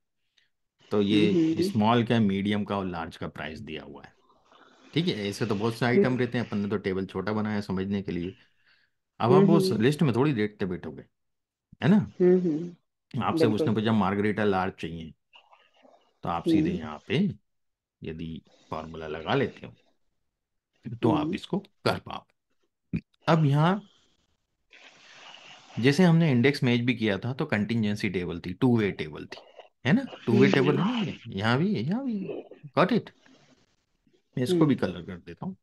तो ये हम्म। स्मॉल का, मीडियम का और लार्ज का प्राइस दिया हुआ है। ठीक है, ऐसे तो बहुत से आइटम रहते हैं, अपन ने तो टेबल छोटा बनाया समझने के लिए। अब आप उस हम्म। लिस्ट में थोड़ी देखते बैठोगे, है ना। आपसे उसने बिल्कुल। पूछा मार्गरीटा लार्ज चाहिए, तो आप सीधे हम्म। यहाँ पे यदि फॉर्मूला लगा लेते हो तो आप हम्म। इसको कर पाओ। अब यहाँ जैसे हमने इंडेक्स मैच भी किया था तो कंटिंजेंसी टेबल थी, टू वे टेबल थी, है ना, टू वे टेबल है ना, ये यहाँ भी है यहाँ भी है। Got it. मैं इसको भी हम्म। कलर कर देता हूँ,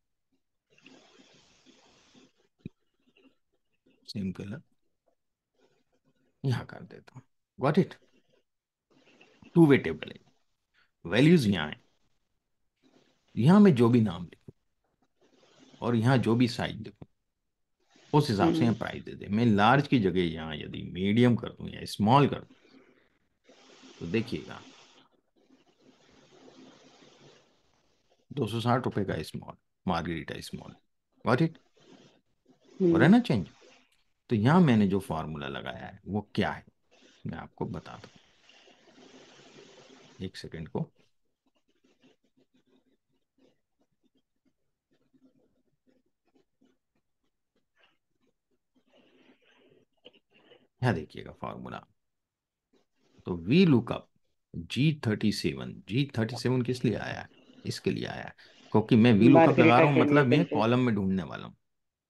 सेम कलर यहाँ कर देता हूँ। Got it, two way table है, वैल्यूज यहाँ है। यहाँ मैं जो भी नाम लिखूँ और यहाँ जो भी साइज लिखूँ उस हिसाब से यहाँ प्राइस दे दे। मैं लार्ज की जगह यहाँ यदि मीडियम कर दूं या स्मॉल कर दूं तो देखिएगा 260 रुपये का small, margherita small. Got it? हो रहा है हम्म ना चेंज? तो यहाँ मैंने जो फॉर्मूला लगाया है वो क्या है मैं आपको बताता हूँ, एक सेकेंड को। यहाँ देखिएगा फॉर्मूला। तो वी लुकअप G37 किस लिए आया है? इसके लिए आया है क्योंकि मैं वी लुकअप लगा मार्गरीटा रहा हूँ, के लिए मतलब मैं करके। कॉलम में ढूंढने वाला हूँ।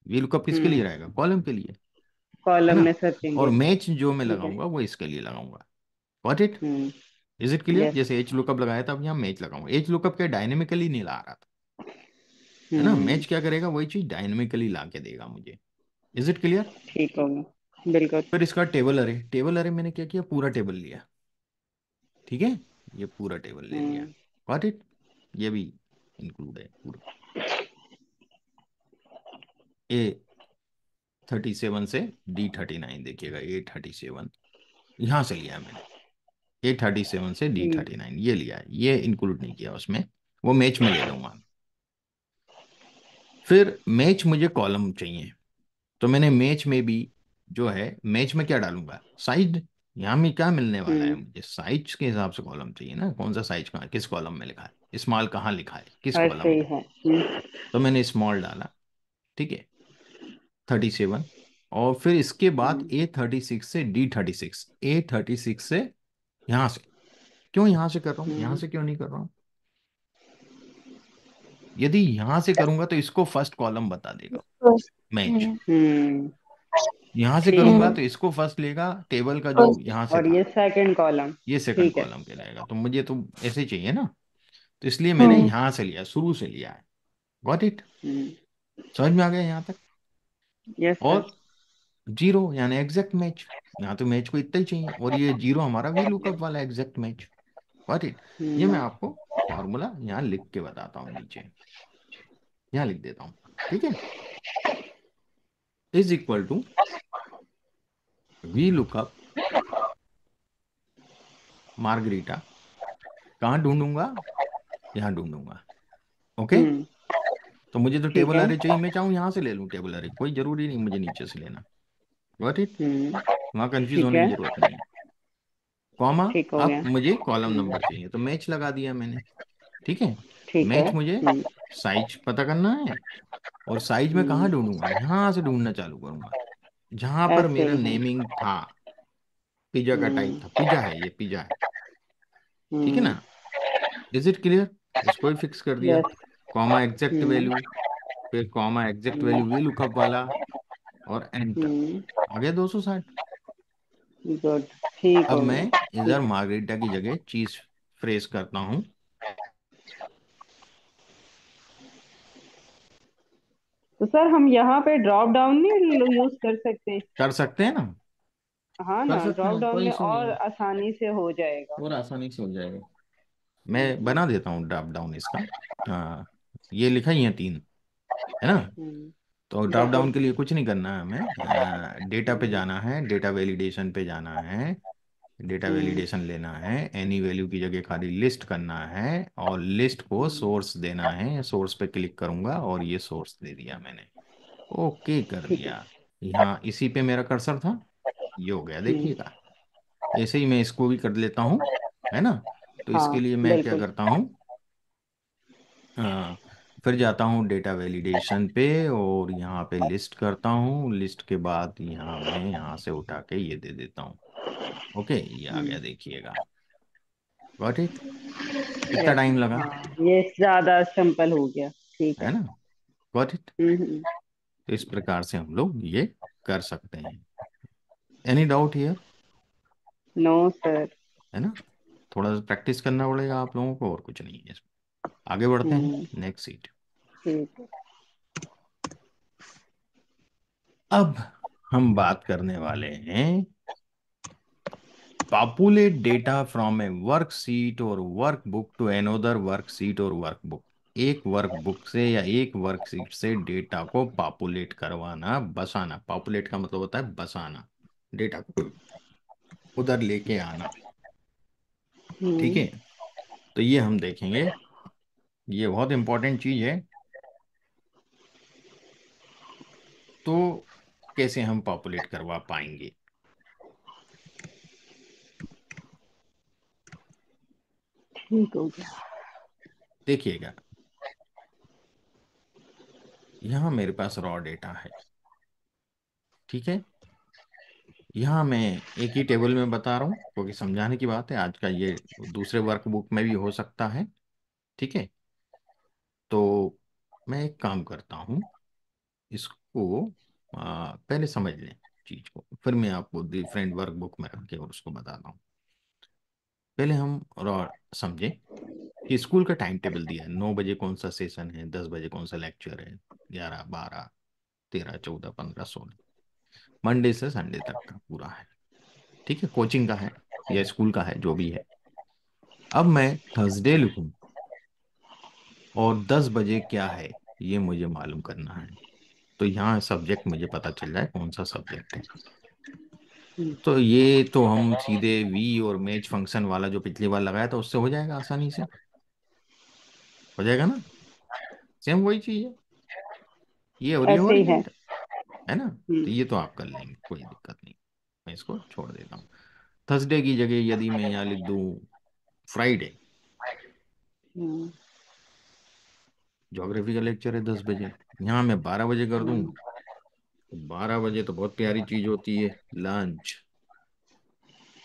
वी लुकअप किसके लिए हम्म रहेगा? कॉलम के लिए, है कॉलम ना? में सर्चिंग और के लिए। मैच जो मैं ठीक है। लगाऊंगा वो इसके लिए लगाऊंगा। Got it? Hmm is it clear? Yes. जैसे एच लुकअप लगाया था, अब यहाँ मैच लगाऊंगा। एच लुकअप क्या डायनेमिकली नहीं ला रहा था, है ना? हम्म मैच क्या करेगा? वही चीज डायनेमिकली ला के देगा मुझे। Is it clear? ठीक होगा बिल्कुल। फिर इसका टेबल अरे मैंने क्या किया, पूरा टेबल लिया। ठीक है, ये पूरा टेबल ले लिया। हम्म गॉट इट? ये भी इंक्लूड है पूरा। A37 से D39, देखिएगा A37 यहां से लिया है मैंने। A37 से डी हम्म थर्टी नाइन ये लिया है, ये इंक्लूड नहीं किया उसमें, वो मैच में ले लूंगा। फिर मैच मुझे कॉलम चाहिए, तो मैंने मैच में भी जो है, मैच में क्या डालूंगा? साइज। यहाँ में क्या मिलने वाला है हम्म मुझे? साइज के हिसाब से कॉलम चाहिए ना, कौन सा साइज कहाँ, किस कॉलम में लिखा है, स्मॉल कहाँ लिखा है, किस कॉलम ऐसे ही में। है। तो मैंने स्मॉल डाला, ठीक है, 37। और फिर इसके बाद हम्म A36 से D36, A36 से यहां से। क्यों यहां से कर रहा हूं, यहां हम्म से क्यों नहीं कर रहा हूं? यदि यहां से करूंगा तो इसको फर्स्ट कॉलम बता देगा फर्स्ट। मैच। हम्म। हम्म यहां से ठीक करूंगा है। तो इसको फर्स्ट लेगा, टेबल का जो फर्स्ट। यहां से और था ये सेकंड कॉलम। ये सेकंड ठीक है। कॉलम कहलाएगा। तो मुझे तो ऐसे ही चाहिए ना, तो इसलिए मैंने हम्म। यहां से लिया, शुरू से लिया है। Got it? हम्म समझ में आ गया यहां तक? Yes sir. और जीरो यानी एग्जैक्ट मैच, यहाँ तो मैच को इतना ही चाहिए, और ये जीरो हमारा वी लुकअप वाला एग्जैक्ट मैच। Got it? ये मैं हम्म आपको फॉर्मूला यहाँ लिख के बताता हूँ नीचे, यहाँ लिख देता हूँ। ठीक है, is equal to V lookup margherita. कहाँ ढूंढूंगा? यहाँ ढूंढूंगा। ओके, हम्म तो मुझे तो ठीक टेबल है। अरे चाहिए, मैं चाहूँ यहाँ से ले लूँ टेबल अरे, कोई जरूरी नहीं मुझे नीचे से लेना। Got it? हम्म वहाँ कंफ्यूज ठीक होने की है। जरूरत नहीं है। कॉमा, ठीक हो अब गया। मुझे कॉलम हम्म नंबर चाहिए तो मैच लगा दिया मैंने। ठीक है, ठीक है। मैच मुझे साइज पता करना है, और साइज में कहाँ हम्म ढूंढूंगा? यहाँ से ढूंढना चालू करूंगा जहां पर ऐसे मेरा ही है। नेमिंग था। पिज्जा का टाइप हम्म था, पिज्जा है, ये पिज्जा है। ठीक है हम्म ना? Is it clear? इसको ही फिक्स कर दिया, yes. Comma exact hmm value, फिर comma exact value V hmm lookup वाला, और एंटर। आ गया 260। गुड। ठीक अब हो मैं गया। इधर ठीक है। मार्गरीटा की जगह चीज फ्रेज करता हूँ। तो सर हम यहाँ पे ड्रॉप डाउन नहीं यूज कर सकते? कर सकते हैं ना, हाँ कर ना, सकते ड्रॉप हैं, डाउन कोई में इशू नहीं और है, आसानी से हो जाएगा। और आसानी से हो जाएगा। मैं हम्म बना देता हूँ ड्रॉप डाउन इसका। हाँ, ये लिखा ही है 3, है ना? तो ड्रॉप बिल्कुल। डाउन के लिए कुछ नहीं करना है हमें, डेटा पे हम्म जाना है, डेटा वैलिडेशन पे जाना है, डेटा हम्म वैलिडेशन लेना है, एनी वैल्यू की जगह खाली लिस्ट करना है, और लिस्ट को हम्म, सोर्स देना है। सोर्स पे क्लिक करूंगा और ये सोर्स दे दिया मैंने। ओके कर ठीक है। दिया। यहाँ इसी पे मेरा कर्सर था, ये हो गया हम्म देखिएगा। ऐसे ही मैं इसको भी कर लेता हूँ, है ना? तो इसके हाँ लिए मैं क्या बिल्कुल। करता हूँ, हाँ, फिर जाता हूँ डेटा वैलिडेशन पे, और यहाँ पे लिस्ट करता हूँ। लिस्ट के बाद यहाँ मैं यहाँ से उठा के ये दे देता हूँ। ओके, ये आ गया हम्म देखिएगा। Got it? कितना यस। टाइम लगा? हाँ ये ज्यादा सिंपल हो गया। ठीक है। है ना? Got it? हम्म। तो इस प्रकार से हम लोग ये कर सकते हैं। Any doubt here? No sir. है ना? थोड़ा सा प्रैक्टिस करना पड़ेगा आप लोगों को, और कुछ नहीं है इसमें। आगे बढ़ते हैं, हम्म नेक्स्ट सीट। ठीक है। अब हम बात करने वाले हैं populate data from A worksheet और वर्कबुक टू अनदर वर्कशीट और वर्कबुक। एक वर्कबुक से या एक वर्कशीट से डेटा को पॉपुलेट करवाना, बसाना। पॉपुलेट का मतलब होता है बसाना, डेटा को उधर लेके आना। ठीक हम्म। है, तो ये हम देखेंगे, ये बहुत इंपॉर्टेंट चीज है। तो कैसे हम पॉपुलेट करवा पाएंगे? ठीक हो गया। देखिएगा, यहाँ मेरे पास रॉ डेटा है। ठीक है, यहाँ मैं एक ही टेबल में बता रहा हूँ क्योंकि समझाने की बात है। आज का ये दूसरे वर्कबुक में भी हो सकता है। ठीक है, तो मैं एक काम करता हूँ, इसको पहले समझ लें चीज को, फिर मैं आपको डिफरेंट वर्कबुक में रख के और उसको बताता हूँ। पहले हम रॉ समझें कि स्कूल का टाइम टेबल दिया है। 9 बजे कौन सा सेशन है, 10 बजे कौन सा लेक्चर है, 11, 12, 13, 14, 15, 16, मंडे से संडे तक का पूरा है। ठीक है, कोचिंग का है या स्कूल का है, जो भी है। अब मैं थर्सडे लिखूं और 10 बजे क्या है ये मुझे मालूम करना है। तो यहाँ सब्जेक्ट मुझे पता चल जाए कौन सा सब्जेक्ट है। हम्म। तो ये तो हम सीधे वी और मैच फंक्शन वाला जो पिछली बार लगाया था उससे हो जाएगा, आसानी से हो जाएगा ना। सेम वही चीज है, ये और ये ऐसे ही है। ओरिएंट, है ना। तो हम्म। ये तो आप कर लेंगे, कोई दिक्कत नहीं। मैं इसको छोड़ देता हूँ। थर्सडे की जगह यदि मैं यहाँ लिख दूँ फ्राइडे, हम्म। ज्योग्राफी का लेक्चर है 10 बजे, यहाँ मैं 12 बजे कर दूँ। हम्म। 12 बजे तो बहुत प्यारी चीज होती है, लंच,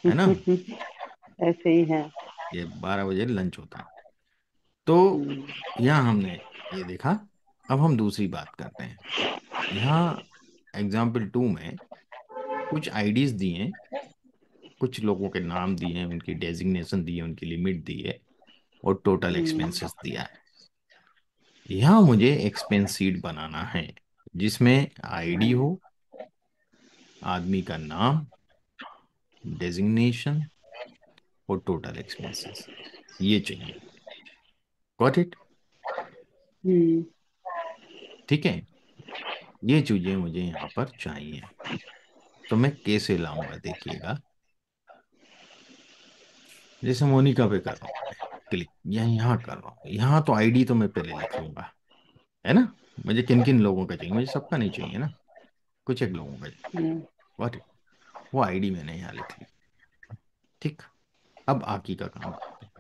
है ना। ऐसे ही है। ये 12 बजे लंच होता है। तो हम्म। यहाँ हमने ये देखा। अब हम दूसरी बात करते हैं। यहाँ एग्जाम्पल 2 में कुछ आईडीज दिए, कुछ लोगों के नाम दिए हैं, उनकी डेजिग्नेशन दी है, उनकी लिमिट दी है और टोटल हम्म। एक्सपेंसेस दिया है। यहाँ मुझे एक्सपेंस शीट बनाना है जिसमें आईडी हो, आदमी का नाम, डेजिग्नेशन और टोटल एक्सपेंसेस, ये चाहिए। Got it? हम्म। ठीक है, ये चीजें मुझे यहाँ पर चाहिए। तो मैं कैसे लाऊंगा देखिएगा। जैसे मोनिका पे कर रहा हूँ मैं क्लिक, या यहाँ कर रहा हूँ, यहाँ तो आईडी तो मैं पहले लिख लूंगा, है ना। मुझे किन किन लोगों का चाहिए, मुझे सबका नहीं चाहिए ना, कुछ एक लोगों का चाहिए। हम्म। गॉट इट, वो आईडी मैंने यहाँ लिख ली। ठीक, अब आकी का काम करते हैं।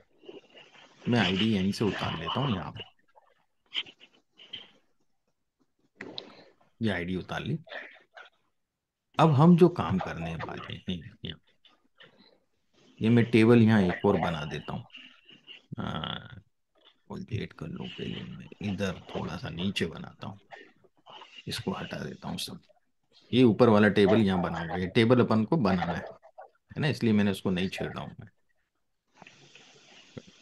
मैं आईडी यहीं से उतार लेता हूँ यहाँ पे, ये आईडी उतार ली। अब हम जो काम करने वाले हैं यहाँ, ये मैं टेबल यहाँ एक और बना देता हूँ। डेट कर लो, पहले मैं इधर थोड़ा सा नीचे बनाता हूँ, इसको हटा देता हूँ सब। ये ऊपर वाला टेबल यहाँ बनाऊंगा, ये टेबल अपन को बनाना है ना, इसलिए मैंने उसको नहीं छेड़ रहा हूँ मैं।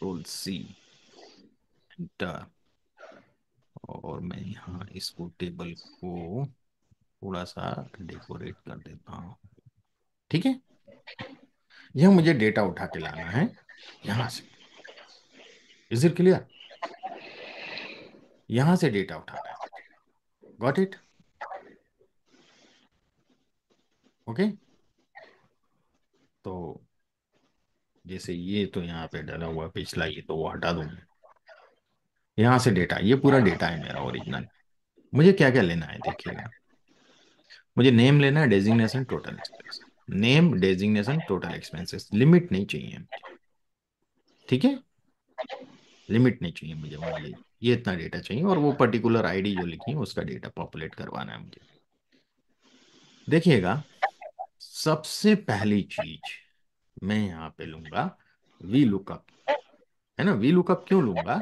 Ctrl+C, enter. और मैं यहाँ इसको टेबल को थोड़ा सा डेकोरेट कर देता हूँ। ठीक है, यह मुझे डेटा उठा के लाना है यहाँ से। Is it clear? यहाँ से डेटा उठाना है मुझे। Got it? ओके, तो जैसे ये तो यहाँ पे डाला हुआ पिछला, ये तो वो हटा दूंगा। यहाँ से डेटा, ये पूरा डेटा है मेरा ओरिजिनल। मुझे क्या क्या लेना है देखिएगा। मुझे नेम लेना है, designation, total expense. Name, designation, total expenses, limit नहीं चाहिए मुझे। ठीक है, लिमिट नहीं चाहिए मुझे, मुझे ये इतना डेटा चाहिए और वो पर्टिकुलर आईडी जो लिखी है उसका डेटा पॉपुलेट करवाना है मुझे। देखिएगा, सबसे पहली चीज मैं यहाँ पे लूंगा वी लुकअप, है ना। वी लुकअप क्यों लूंगा?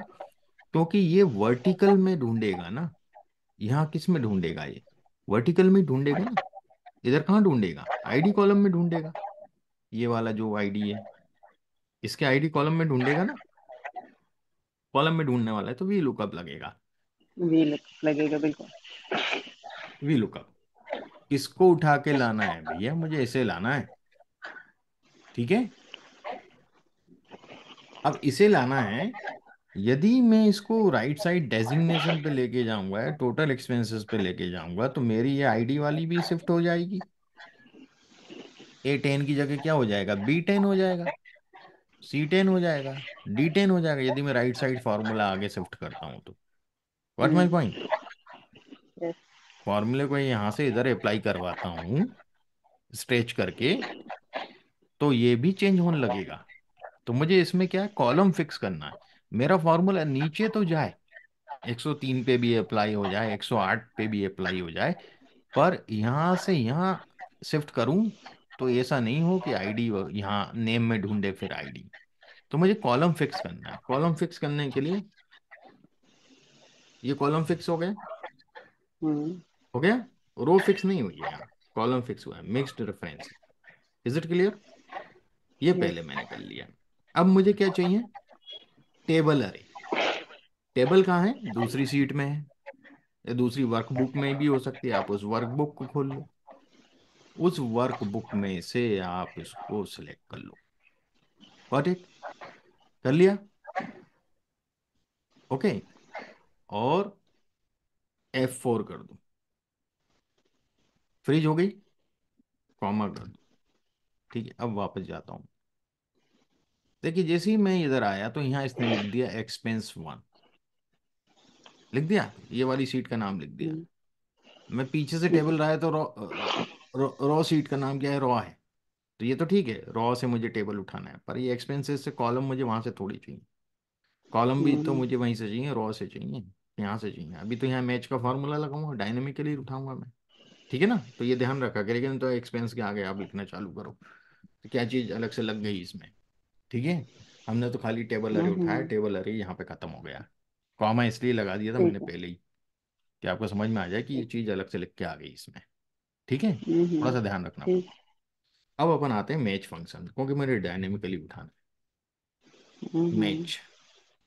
क्योंकि ये वर्टिकल में ढूंढेगा ना। यहाँ किस में ढूंढेगा? ये वर्टिकल में ढूंढेगा ना, इधर कहाँ ढूंढेगा? आईडी कॉलम में ढूंढेगा। ये वाला जो आईडी है इसके आईडी कॉलम में ढूंढेगा ना, कॉलम में ढूंढने वाला है तो वी लुकअप लगेगा। भी लगेगा बिल्कुल। वी लुकअप किसको उठा के लाना है भैया? मुझे इसे लाना है। ठीक है, अब इसे लाना है यदि मैं इसको राइट साइड डेजिग्नेशन पे लेके जाऊंगा, टोटल एक्सपेंसेस पे लेके जाऊंगा, तो मेरी ये आईडी वाली भी शिफ्ट हो जाएगी। A10 की जगह क्या हो जाएगा, B10 हो जाएगा, C10 हो जाएगा, D10 हो जाएगा, यदि मैं राइट साइड फार्मूला आगे शिफ्ट करता हूँ तो। What my hmm. Point? Yes. फॉर्मूले को यहाँ से इधर अप्लाई करवाता हूँ स्ट्रेच करके, तो ये भी चेंज होने लगेगा। तो मुझे इसमें क्या है, कॉलम फिक्स करना है। मेरा फॉर्मूला नीचे तो जाए, 103 पे भी अप्लाई हो जाए, 108 पे भी अप्लाई हो जाए, पर यहाँ से यहाँ शिफ्ट करूँ तो ऐसा नहीं हो कि आईडी यहाँ नेम में ढूंढे फिर आईडी। तो मुझे कॉलम फिक्स करना है। कॉलम फिक्स करने के लिए ये कॉलम फिक्स हो गया, हम्म। हो गया। रो फिक्स नहीं हुई है यहाँ, कॉलम फिक्स हुआ है, mixed reference. Is it clear? ये यस। पहले मैंने कर लिया। अब मुझे क्या चाहिए, टेबल अरे। टेबल कहाँ है, दूसरी सीट में है, या दूसरी वर्कबुक में भी हो सकती है। आप उस वर्कबुक को खोल लो, उस वर्कबुक में से आप इसको सिलेक्ट कर लो। Got it? कर लिया? ओके। और F4 कर दो, फ्रीज हो गई, कॉमा कर दो। ठीक है, अब वापस जाता हूँ। देखिए जैसे ही मैं इधर आया तो यहाँ इसने लिख दिया एक्सपेंस 1, लिख दिया, ये वाली सीट का नाम लिख दिया। हम्म। मैं पीछे से ठीक है। टेबल रहा है तो रॉ सीट का नाम क्या है, रॉ है। तो ये तो ठीक है, रॉ से मुझे टेबल उठाना है, पर ये एक्सपेंसेस से कॉलम मुझे वहां से थोड़ी चाहिए। कॉलम भी तो हम्म। मुझे वहीं से चाहिए, रॉ से चाहिए, यहाँ से चाहिए। अभी तो यहाँ मैच का फॉर्मूला लगाऊंगा, डायनेमिकली उठाऊंगा मैं। ठीक है ना? तो ये ध्यान रखा करें, लेकिन तो एक्सपेंस के आगे आप लिखना चालू करो तो क्या चीज़ अलग से लग गई इसमें। ठीक है, हमने तो खाली टेबल अरे उठाया, हम्म। टेबल अरे यहाँ पे खत्म हो गया। कॉमा इसलिए लगा दिया था मैंने ठीक है। पहले ही, कि आपको समझ में आ जाए कि ये चीज़ अलग से लिख के आ गई इसमें। ठीक है, थोड़ा सा ध्यान रखना ठीक। पड़ता है। अब अपन आते हैं मैच फंक्शन, क्योंकि मेरे डायनेमिकली उठाना है हम्म। मैच।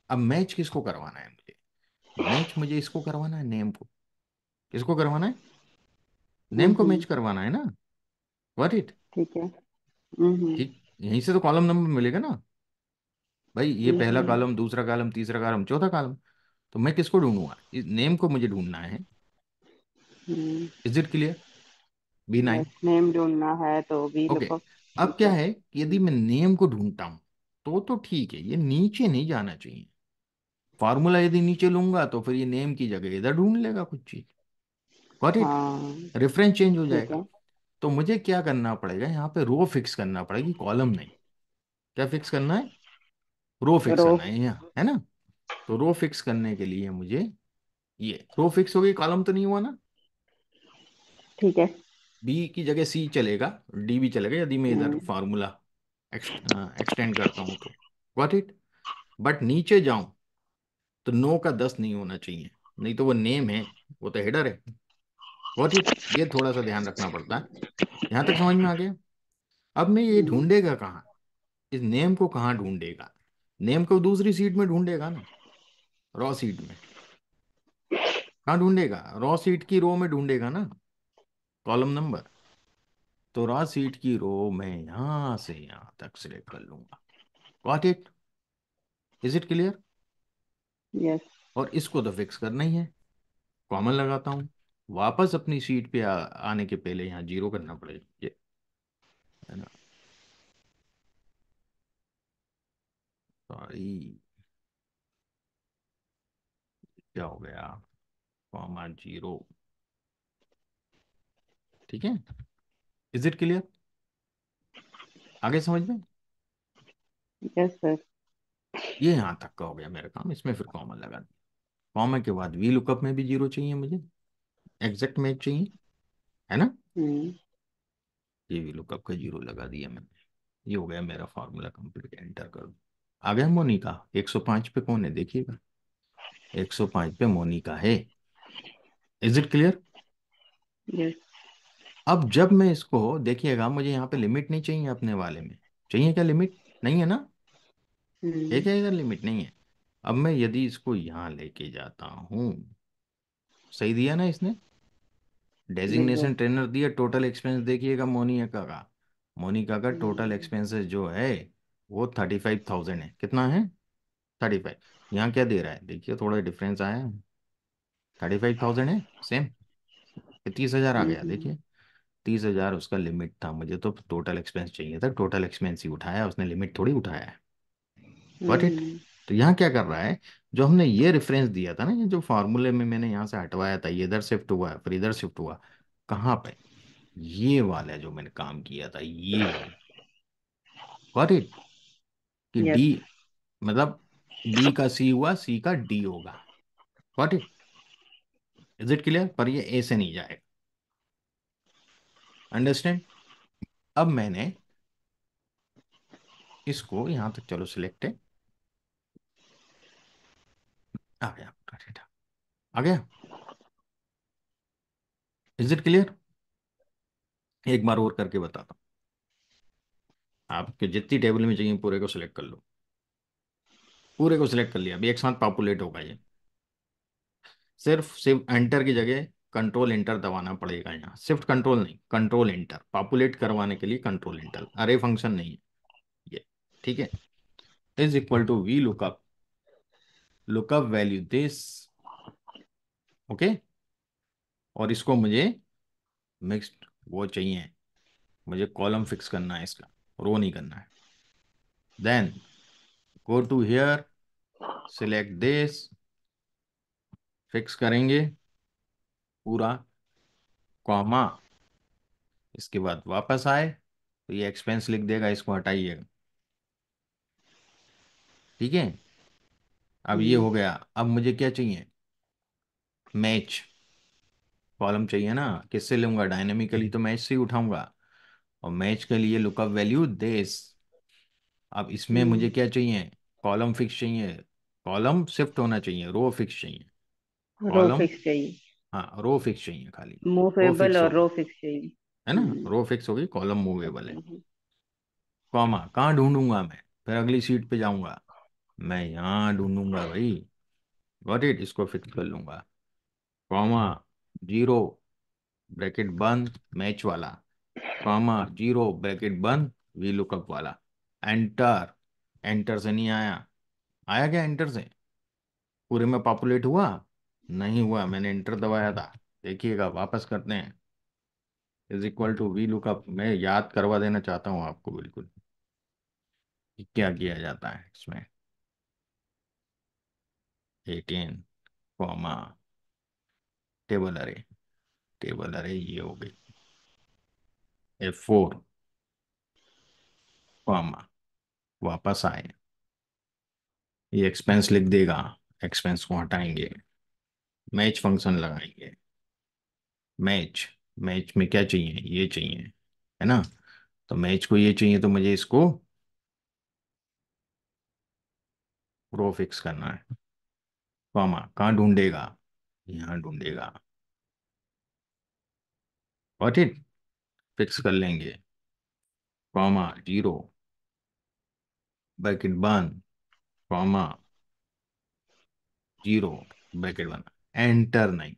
अब मैच किसको करवाना है मुझे, मैच मुझे इसको करवाना है, नेम को। किसको करवाना है, नेम को मैच करवाना है ना। What it? ठीक है। हम्म। ठीक, यहीं से तो कॉलम नंबर मिलेगा ना भाई, ये पहला हम्म। कॉलम, दूसरा कॉलम, तीसरा कॉलम, चौथा कॉलम। तो मैं किसको ढूंढूंगा, इस नेम को मुझे ढूंढना है। Is it clear? B9। Yes, name ढूंढना है तो वी ओके। लुकअप। अब ठीक क्या है। है कि यदि मैं नेम को ढूंढता हूं तो ठीक है, ये नीचे नहीं जाना चाहिए। फार्मूला यदि नीचे लूंगा तो फिर ये नेम की जगह इधर ढूंढ लेगा कुछ चीज। Got it? हाँ। रेफरेंस चेंज हो ठीक जाएगा। है। तो मुझे क्या करना पड़ेगा, यहाँ पे रो फिक्स करना पड़ेगी, कॉलम नहीं। क्या फिक्स करना है, रो फिक्स रो। करना है यहाँ, है ना? तो रो फिक्स करने के लिए मुझे, ये रो फिक्स हो गई, कॉलम तो नहीं हुआ ना। ठीक है। बी की जगह सी चलेगा, डी भी चलेगा यदि मैं इधर हम्म। फार्मूला एक्सटेंड करता हूँ तो। Got it? बट नीचे जाऊं तो 9 का 10 नहीं होना चाहिए, नहीं तो वो नेम है, वो तो हेडर है। Got it? ये थोड़ा सा ध्यान रखना पड़ता है। यहां तक समझ में आ गया? अब मैं ये हम्म। ढूंढेगा कहाँ, इस नेम को कहाँ ढूंढेगा, नेम को दूसरी सीट में ढूंढेगा ना, रॉ सीट में। कहाँ ढूंढेगा, रॉ सीट की रो में ढूंढेगा ना, कॉलम नंबर। तो रॉ सीट की रो में यहां से यहां तक सिलेक्ट कर लूंगा। Got it? Is it clear? Yes. और इसको तो फिक्स करना ही है, कॉमन लगाता हूँ। वापस अपनी सीट पे आने के पहले यहाँ 0 करना पड़ेगा ये, है ना? सॉरी, क्या हो गया, कॉमा 0। ठीक है, इज इट क्लियर? आगे समझ में? Yes sir. ये यहाँ तक का हो गया मेरा काम, इसमें फिर कॉमा लगा दिया। कॉमा के बाद वी लुकअप में भी 0 चाहिए मुझे, एग्जैक्ट मैच चाहिए, है ना? हम्म। ये वी लुकअप का 0 लगा दिया मैंने। ये हो गया मेरा फॉर्मूला कंप्लीट, एंटर कर दो। आ गया मोनिका, 105 पे कौन है देखिएगा, 105 पे मोनिका है। Is it clear? यस। अब जब मैं इसको देखिएगा, मुझे यहाँ पे लिमिट नहीं चाहिए अपने वाले में, चाहिए क्या लिमिट, नहीं है ना? है हम्म। क्या इधर लिमिट, नहीं है। अब मैं यदि इसको यहाँ लेके जाता हूँ, सही दिया ना इसने, बिल्कुल। डेजिग्नेशन ट्रेनर दिया, टोटल एक्सपेंस देखिएगा मोनिका का, मोनिका का टोटल हम्म। एक्सपेंसेस जो है वो 35,000 है। कितना है, 35। यहाँ क्या दे रहा है, देखिए थोड़ा डिफरेंस आया है। 35,000 है सेम, 30,000 आ गया, हम्म। देखिए। 30,000 उसका लिमिट था, मुझे तो टोटल एक्सपेंस चाहिए था, टोटल एक्सपेंस ही उठाया उसने, लिमिट थोड़ी उठाया है। Got it. हम्म। तो यहाँ क्या कर रहा है, जो हमने ये रेफरेंस दिया था ना, ये जो फार्मूले में मैंने यहाँ से हटवाया था, ये इधर शिफ्ट हुआ फिर इधर शिफ्ट हुआ, कहाँ पे, ये वाला जो मैंने काम किया था ये। Got it. कि डी, यस। मतलब बी का सी हुआ, सी का डी होगा। Got it. Is it clear, पर ये ए से नहीं जाएगा। अंडरस्टैंड। अब मैंने इसको यहां तक, चलो सिलेक्ट है, आ गया पूरा डेटा, आ गया। Is it clear. एक बार और करके बताता हूँ, आपके जितनी टेबल में चाहिए पूरे को सिलेक्ट कर लो। पूरे को सिलेक्ट कर लिया, अभी एक साथ पॉपुलेट होगा ये। सिर्फ सिर्फ एंटर की जगह कंट्रोल एंटर दबाना पड़ेगा, यहाँ शिफ्ट कंट्रोल नहीं, कंट्रोल एंटर, पॉपुलेट करवाने के लिए कंट्रोल एंटर, अरे फंक्शन नहीं है ये। ठीक है। Is equal to V lookup, lookup value this. Okay. और इसको मुझे मिक्स्ड वो चाहिए, मुझे कॉलम फिक्स करना है इसका, रो नहीं करना है। Then go to here, select this, fix करेंगे पूरा, कॉमा, इसके बाद वापस आए तो ये एक्सपेंस लिख देगा, इसको हटाइएगा। ठीक है। अब ये हम्म। हो गया, अब मुझे क्या चाहिए, मैच कॉलम चाहिए ना, किससे लूंगा, डायनेमिकली तो मैच से ही उठाऊंगा, और मैच के लिए लुकअप वैल्यू दिस। अब इसमें मुझे हम्म। क्या चाहिए, कॉलम फिक्स चाहिए, कॉलम शिफ्ट होना चाहिए, रो फिक्स चाहिए। रो कॉलम, फिक्स चाहिए। हाँ रो फिक्स चाहिए खाली। रो मूवेबल फिक्स और होगी, रो फिक्स चाहिए। है ना, हम्म। रो फिक्स होगी, कॉलम मूवेबल है। हम्म। कॉमा कहाँ ढूंढूंगा मैं, फिर अगली सीट पे जाऊंगा, मैं यहाँ ढूंढूंगा भाई। गॉट इट, इसको फिक्स कर लूंगा, कॉमा, जीरो, ब्रैकेट बंद, मैच वाला, कॉमा, जीरो, ब्रैकेट बंद, वी लुकअप वाला, एंटर। एंटर से नहीं आया, आया क्या एंटर से, पूरे में पॉपुलेट हुआ, नहीं हुआ, मैंने एंटर दबाया था। देखिएगा, वापस करते हैं, is equal to V lookup, मैं याद करवा देना चाहता हूँ आपको बिल्कुल कि क्या किया जाता है इसमें। 18, कॉमा, टेबल अरे, टेबल अरे ये हो गई, F4, कॉमा, वापस आए, ये एक्सपेंस लिख देगा, एक्सपेंस को हटाएंगे, मैच फंक्शन लगाएंगे, मैच, मैच में क्या चाहिए, ये चाहिए, है ना, तो मैच को ये चाहिए, तो मुझे इसको रो फिक्स करना है, कॉमा, कहाँ ढूंढेगा, यहाँ ढूंढेगा। गॉट इट, फिक्स कर लेंगे, कॉमा, जीरो, ब्रैकेट बंद, कॉमा, जीरो, ब्रैकेट बंद, एंटर नहीं,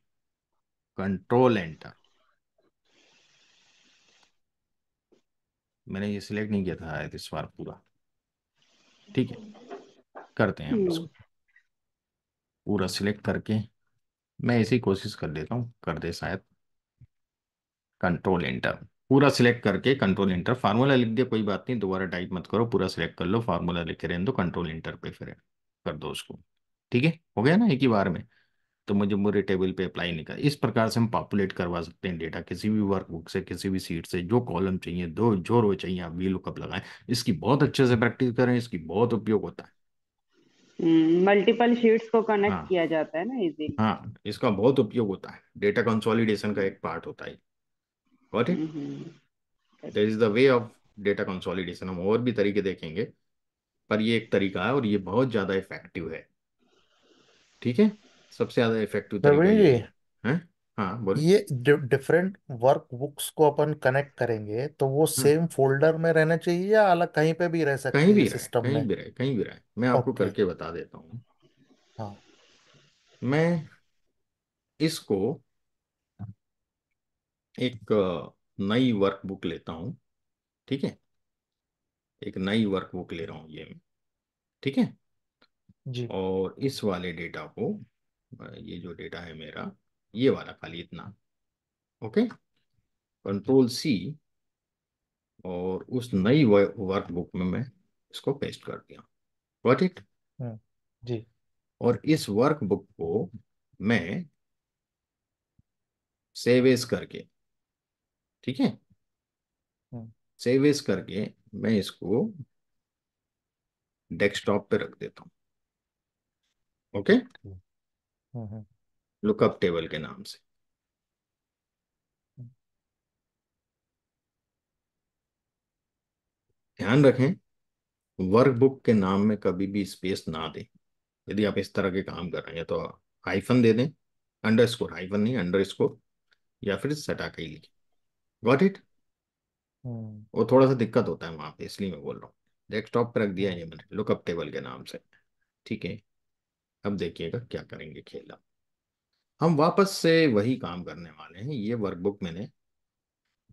कंट्रोल एंटर। मैंने ये सिलेक्ट नहीं किया था शायद इस बार पूरा। ठीक है, करते हैं हम हम्म। इसको पूरा सिलेक्ट करके, मैं ऐसी कोशिश कर लेता हूँ, कर दे शायद, कंट्रोल एंटर, पूरा सिलेक्ट करके कंट्रोल एंटर, फार्मूला लिख दिया, कोई बात नहीं, दोबारा टाइप मत करो, पूरा सिलेक्ट कर लो, फार्मूला लिखे रहने दो, कंट्रोल एंटर पे फिर कर दो उसको। ठीक है, हो गया ना एक ही बार में, तो मुझे पूरे टेबल पे अप्लाई नहीं कर, इस प्रकार से हम पॉपुलेट करवा सकते हैं डेटा, किसी भी वर्कबुक से, किसी भी सीट से, जो कॉलम चाहिए, दो जो रो चाहिए, आप वी लुकअप लगाएं। इसकी बहुत अच्छे से प्रैक्टिस करें, इसकी बहुत उपयोग होता है। मल्टीपल शीट्स को कनेक्ट हाँ, किया जाता है ना इजीली। हाँ इसका बहुत उपयोग होता है, डेटा कंसोलिडेशन का एक पार्ट होता है। Got it. Hmm. That is the way of data consolidation, हम और भी तरीके देखेंगे, पर ये एक तरीका है और ये बहुत ज्यादा इफेक्टिव है। ठीक है, सबसे ज्यादा इफेक्टिव तरीका प्रवीण जी, यही है। हाँ बोले। ये डिफरेंट वर्क बुक्स को अपन कनेक्ट करेंगे तो वो हाँ, सेम फोल्डर में रहना चाहिए या अलग कहीं पे भी रह कहीं सकती है भी रहे, सिस्टम कहीं में? भी रहे, कहीं भी रहे, मैं आपको ओके। करके बता देता हूँ। हाँ। मैं इसको एक नई वर्कबुक लेता हूँ। ठीक है, एक नई वर्कबुक ले रहा हूँ ये मैं। ठीक है, जी। और इस वाले डेटा को, ये जो डेटा है मेरा, ये वाला खाली इतना, ओके, कंट्रोल सी, और उस नई वर्कबुक में मैं इसको पेस्ट कर दिया। Got it. हम्म। जी। और इस वर्कबुक को मैं सेव एज करके, ठीक है, हम्म। सेव एज करके मैं इसको डेस्कटॉप पे रख देता हूँ। Okay, okay. Hmm. Lookup table के नाम से। हम्म। ध्यान रखें, वर्कबुक के नाम में कभी भी स्पेस ना दें। यदि आप इस तरह के काम कर रहे हैं तो हाइफन दे दें, अंडरस्कोर, हाइफन नहीं अंडरस्कोर, या फिर सटा के ही लिखें। Got it. हम्म। वो थोड़ा सा दिक्कत होता है वहां पे, इसलिए मैं बोल रहा हूँ। डेस्कटॉप पे रख दिया हम्म। ये मैंने लुकअप टेबल के नाम से। ठीक है, अब देखिएगा क्या करेंगे खेला। हम वापस से वही काम करने वाले हैं। ये वर्कबुक मैंने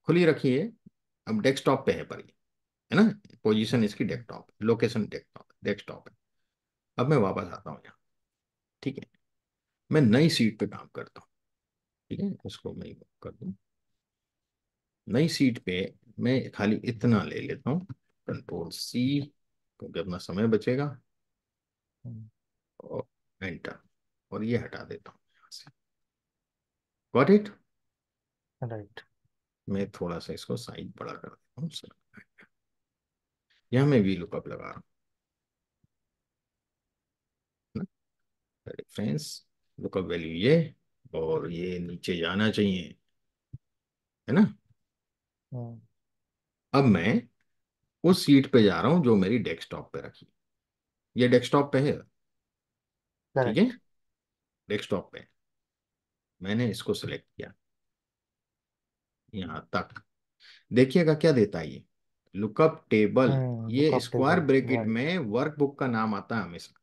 खुली रखी है, अब डेस्कटॉप पे है पर ये, है ना, पोजीशन इसकी हम्म। डेस्कटॉप, लोकेशन डेस्कटॉप, डेस्कटॉप है। अब मैं वापस आता हूँ यहाँ। ठीक है, मैं नई सीट पे काम करता हूँ। ठीक है, इसको मैं कर दूँ नई सीट पे। मैं खाली इतना ले लेता हूँ, कंट्रोल सी, क्योंकि अपना समय बचेगा, हम्म। और एंटर, और ये हटा देता हूँ यहाँ से। Got it. राइट। मैं थोड़ा सा इसको साइज बड़ा कर देता हूँ सर। यहाँ मैं वी लुकअप लगा रहा हूँ, रेफरेंस लुकअप वैल्यू ये, और ये नीचे जाना चाहिए, है ना। हम्म। अब मैं उस सीट पे जा रहा हूँ जो मेरी डेस्कटॉप पे रखी। ये डेस्कटॉप पे है, ठीक है, करेक्ट। डेस्कटॉप पे मैंने इसको सिलेक्ट किया यहाँ तक। देखिएगा क्या देता है ये, लुकअप टेबल। हम्म। ये lookup square table, bracket right. में वर्कबुक का नाम आता है हमेशा।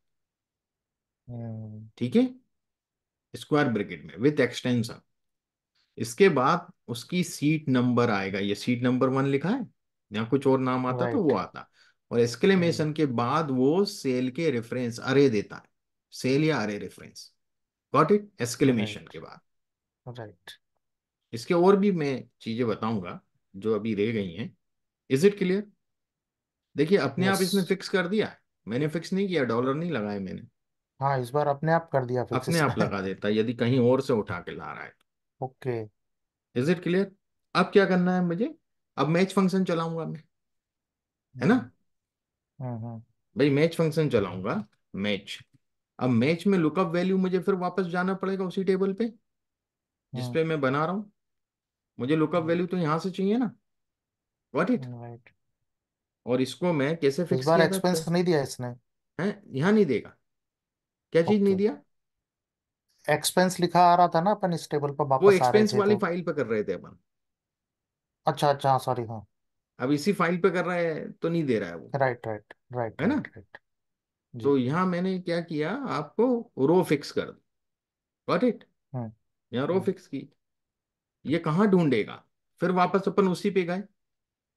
हम्म। ठीक है, स्क्वायर ब्रैकेट में विथ एक्सटेंशन। इसके बाद उसकी सीट नंबर आएगा, ये सीट नंबर 1 लिखा है, यहाँ कुछ और नाम आता तो वो राइट। आता। और हम्म। एक्सक्लेमेशन के बाद वो सेल के रेफरेंस अरे देता है, सेल या अरे reference. Got it, exclamation right. के बाद। राइट। इसके और भी मैं चीजें बताऊंगा जो अभी रह गई हैं। Is it clear. देखिए अपने आप यस। इसने फिक्स कर दिया है, मैंने फिक्स नहीं किया, डॉलर नहीं लगाए मैंने। हाँ, इस बार अपने आप कर दिया फिक्स अपने आप इसने। लगा देता है यदि कहीं और से उठा के ला रहा है। ओके। Is it clear. अब क्या करना है मुझे, अब मैच फंक्शन चलाऊंगा मैं, है ना। हम्म। हम्म। भाई मैच फंक्शन चलाऊंगा, मैच। अब मैच में लुकअप वैल्यू मुझे फिर वापस जाना पड़ेगा उसी टेबल पे जिस हम्म। पे मैं बना रहा हूँ। मुझे लुकअप वैल्यू तो यहां से चाहिए ना। Got it. राइट। और इसको मैं कैसे इस फिक्स बार किया था एक्सपेंस नहीं दिया इसने। है, यहाँ नहीं देगा। क्या चीज नहीं ओके। दिया। एक्सपेंस लिखा आ रहा था ना, अपन इस टेबल पर वो वापस आ रहे एक्सपेंस थे वाली तो। फाइल पे कर रहे थे अपन, अच्छा अच्छा, हाँ सॉरी, हाँ। अब इसी फाइल पे कर रहे हैं तो नहीं दे रहा है वो, राइट राइट राइट है ना। Right right. जी। तो यहाँ मैंने क्या किया, आपको रो फिक्स कर दी। Got it. हम्म। यहाँ रो हम्म। फिक्स की। ये कहाँ ढूंढेगा, फिर वापस अपन उसी पे गए,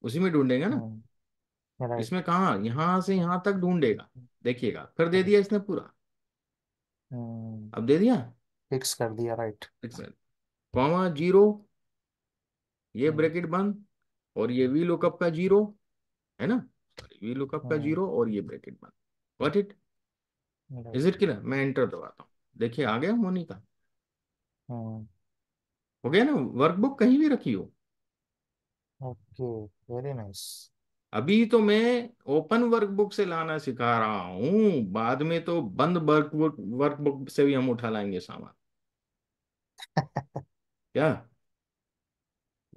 उसी में ढूंढेगा ना। इसमें राइट। कहाँ, यहाँ से यहाँ तक ढूंढेगा। देखिएगा फिर दे दिया करेक्ट। इसने पूरा। हम्म। अब दे दिया, फिक्स कर दिया, राइट। कॉमा जीरो, ये हम्म। ब्रैकेट बंद, और ये वी लुकअप का जीरो, है ना, वी लुकअप का हम्म। जीरो और ये ब्रैकेट बंद। Got it. Is it right. Clear. मैं एंटर दबाता हूँ, देखिए आ गया मोनिका। हम्म। हो गया ना, वर्कबुक कहीं भी रखी हो। ओके। Very nice. अभी तो मैं ओपन वर्कबुक से लाना सिखा रहा हूँ, बाद में तो बंद वर्कबुक वर्कबुक से भी हम उठा लाएंगे सामान। क्या,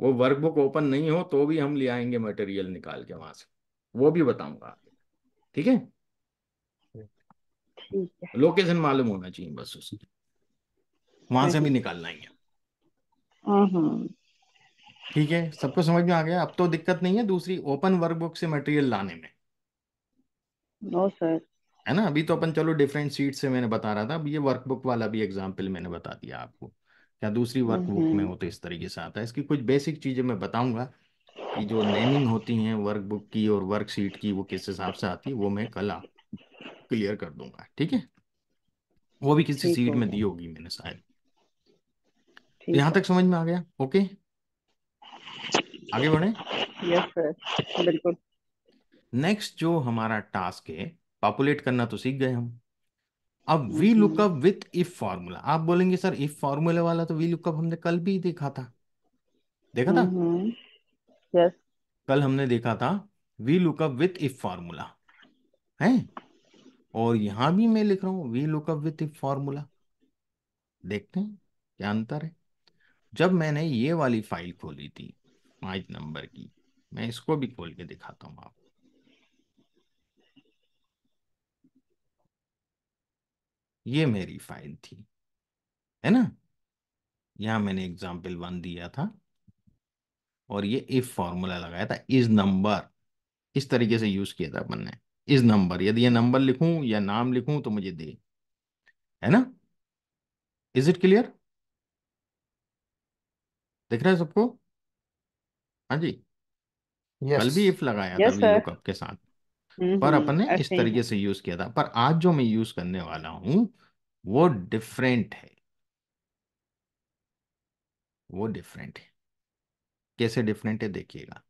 वो वर्कबुक ओपन नहीं हो तो भी हम ले आएंगे मटेरियल निकाल के वहां से, वो भी बताऊंगा आगे। ठीक है, ठीक है। लोकेशन मालूम होना चाहिए बस उसकी, वहां से भी सही। निकाल लाएंगे। हम्म। ठीक है, सबको समझ में आ गया। अब तो दिक्कत नहीं है दूसरी ओपन वर्कबुक से मटेरियल लाने में, नो सर। है ना। अभी तो अपन चलो डिफरेंट सीट से मैंने बता रहा था, अब ये वर्कबुक वाला भी एग्जाम्पल मैंने बता दिया आपको। क्या दूसरी वर्कबुक में हम्म। हो तो इस तरीके से आता है। इसकी कुछ बेसिक चीजें मैं बताऊंगा कि जो नेमिंग होती हैं वर्कबुक की और वर्कशीट की, वो किस हिसाब से आती है, वो मैं कल क्लियर कर दूंगा, ठीक है। वो भी किसी ठीक सीट हो में गया। दी होगी मैंने शायद। तो ठीक यहां तक समझ में आ गया? ओके, आगे बढ़े। है। यस सर, बिल्कुल। नेक्स्ट जो हमारा टास्क है, पॉपुलेट करना तो सीख गए हम। अब V hmm. Lookup with if formula. आप बोलेंगे सर इफ फॉर्मूले वाला तो वी लुकअप हमने कल भी देखा था, देखा था। हम्म। यस। कल हमने देखा था we lookup with if formula है। और यहां भी मैं लिख रहा हूं we lookup with if formula. देखते हैं क्या अंतर है। जब मैंने ये वाली फाइल खोली थी 5 नंबर की, मैं इसको भी खोल के दिखाता हूँ आपको। ये मेरी फाइल थी, है ना। यहाँ मैंने एग्जाम्पल 1 दिया था और ये इफ फॉर्मूला लगाया था, इज नंबर। इस तरीके से यूज किया था अपन ने। इज नंबर, यदि ये नंबर लिखूं या नाम लिखूं तो मुझे दे, है ना। Is it clear? दिख रहा है सबको? हाँ जी। यस। कल भी इफ लगाया था यस वी सर। लुकअप के साथ, पर अपन ने इस ऐसे ही है। तरीके से यूज किया था। पर आज जो मैं यूज करने वाला हूं वो डिफरेंट है। वो डिफरेंट है। कैसे डिफरेंट है देखिएगा।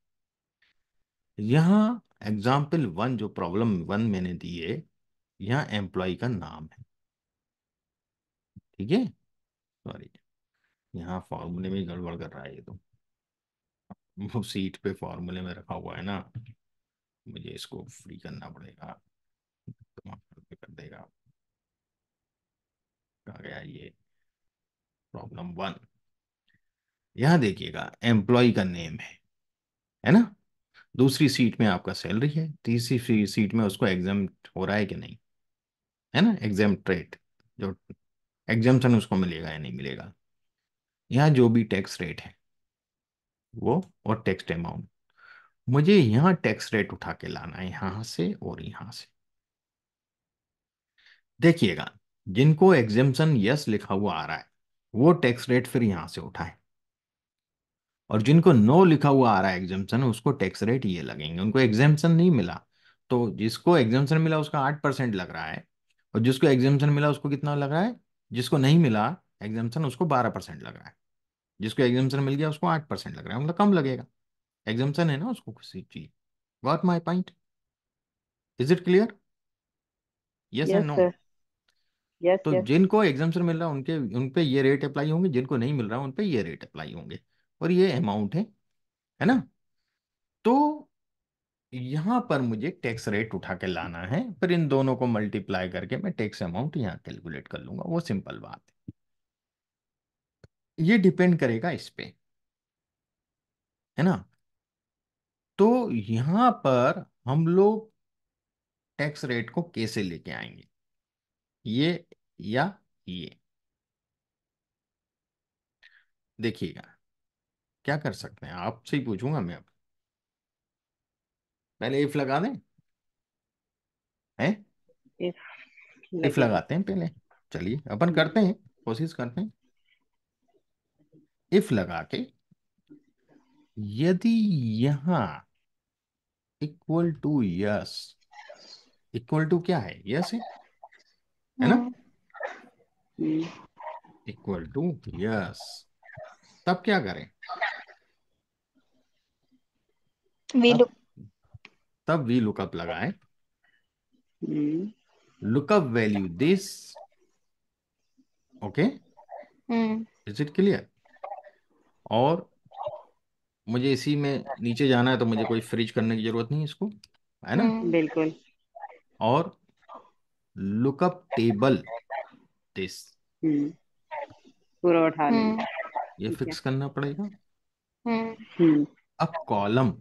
यहाँ एग्जाम्पल 1 जो प्रॉब्लम 1 मैंने दी है, यहाँ एम्प्लॉय का नाम है, ठीक है। सॉरी, यहाँ फॉर्मूले में गड़बड़ कर रहा है ये तो। वो सीट पे फॉर्मूले में रखा हुआ है ना, मुझे इसको फ्री करना पड़ेगा। तो वहाँ पे कर देगा। कहाँ गया ये प्रॉब्लम 1? यहाँ देखिएगा एम्प्लॉय का नेम है ना। दूसरी सीट में आपका सैलरी है, तीसरी सीट में उसको एग्जाम हो रहा है कि नहीं, है ना, एग्जाम ट्रेट, जो एग्जाम्शन उसको मिलेगा या नहीं मिलेगा। यहाँ जो भी टैक्स रेट है वो, और टैक्स अमाउंट। मुझे यहाँ टैक्स रेट उठा के लाना है, यहाँ से और यहाँ से। देखिएगा, जिनको एग्जाम्शन यस लिखा हुआ आ रहा है वो टैक्स रेट फिर यहाँ से उठाए, और जिनको नो लिखा हुआ आ रहा है एग्जाम्शन, उसको टैक्स रेट ये लगेंगे। उनको एग्जाम्शन नहीं मिला, तो जिसको एग्जाम्शन मिला उसका 8% लग रहा है, और जिसको एग्जाम्शन मिला उसको कितना लग रहा है, जिसको नहीं मिला एग्जाम्शन उसको 12% लग रहा है। जिसको एग्जाम्शन मिल गया उसको 8% लग रहा है, मतलब कम लगेगा। एग्जाम्शन है ना उसको किसी चीज। Got my point? Is it clear? Yes and yes no? Sir. Yes तो यस। जिनको एग्जाम्शन मिल रहा है उनके उन पे ये रेट अप्लाई होंगे, जिनको नहीं मिल रहा उन पे ये रेट अप्लाई होंगे। और ये अमाउंट है ना। तो यहां पर मुझे टैक्स रेट उठा के लाना है, फिर इन दोनों को मल्टीप्लाई करके मैं टैक्स अमाउंट यहां कैलकुलेट कर लूंगा। वो सिंपल बात है। ये डिपेंड करेगा इस पे, है ना। तो यहां पर हम लोग टैक्स रेट को कैसे लेके आएंगे, ये या ये? देखिएगा क्या कर सकते हैं, आपसे ही पूछूंगा मैं अब। पहले इफ लगा दें, हैं? इफ इफ लगेगा। लगाते हैं पहले। चलिए अपन करते हैं, कोशिश करते हैं। इफ लगा के, यदि यहां equal to yes, equal to क्या है, यस है ना। Hmm. Hmm. Equal to yes, तब क्या करें? वी तब लुक। तब वी लुकअप लगाएं। Hmm. Lookup value this, okay. Hmm. Is it clear? और मुझे इसी में नीचे जाना है, तो मुझे कोई फ्रीज करने की जरूरत नहीं है इसको, है ना। हम्म। बिल्कुल। और लुकअप टेबल दिस, हम्म। पूरा उठा हम्म। लेंगे। ये ठीक है। फिक्स करना पड़ेगा। हम्म। हम्म। अब कॉलम,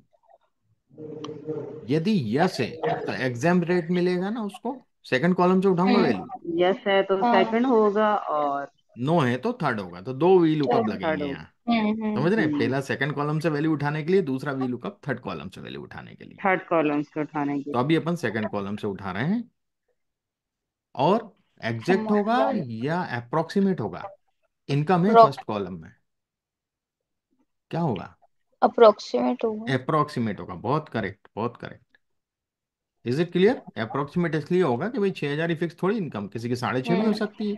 यदि यस है तो एग्जाम रेट मिलेगा ना उसको, सेकंड कॉलम से उठाऊंगा हम्म। वैल्यू। यस है तो हाँ। सेकंड होगा, और नो है तो थर्ड होगा, तो दो वी लुकअप थर्ड। थर्ड लगेंगे होगा। यहाँ। हम्म। समझ रहे हैं, हम्म। पहला सेकंड कॉलम से वैल्यू उठाने के लिए, दूसरा वी लुकअप थर्ड कॉलम से वैल्यू उठाने के लिए। थर्ड कॉलम से उठाने के तो लिए। अभी अपन सेकंड कॉलम से उठा रहे हैं। और एग्जैक्ट होगा हमारा या अप्रोक्सीमेट होगा, इनकम है अप्रोक्स फर्स्ट कॉलम में, क्या होगा? अप्रोक्सीमेट होगा। अप्रोक्सीमेट होगा। बहुत करेक्ट, बहुत correct. Is it clear? Approximate इसलिए होगा कि भाई 6,000 ही फिक्स थोड़ी इनकम, किसी की 6,500 भी हो हम्म सकती है।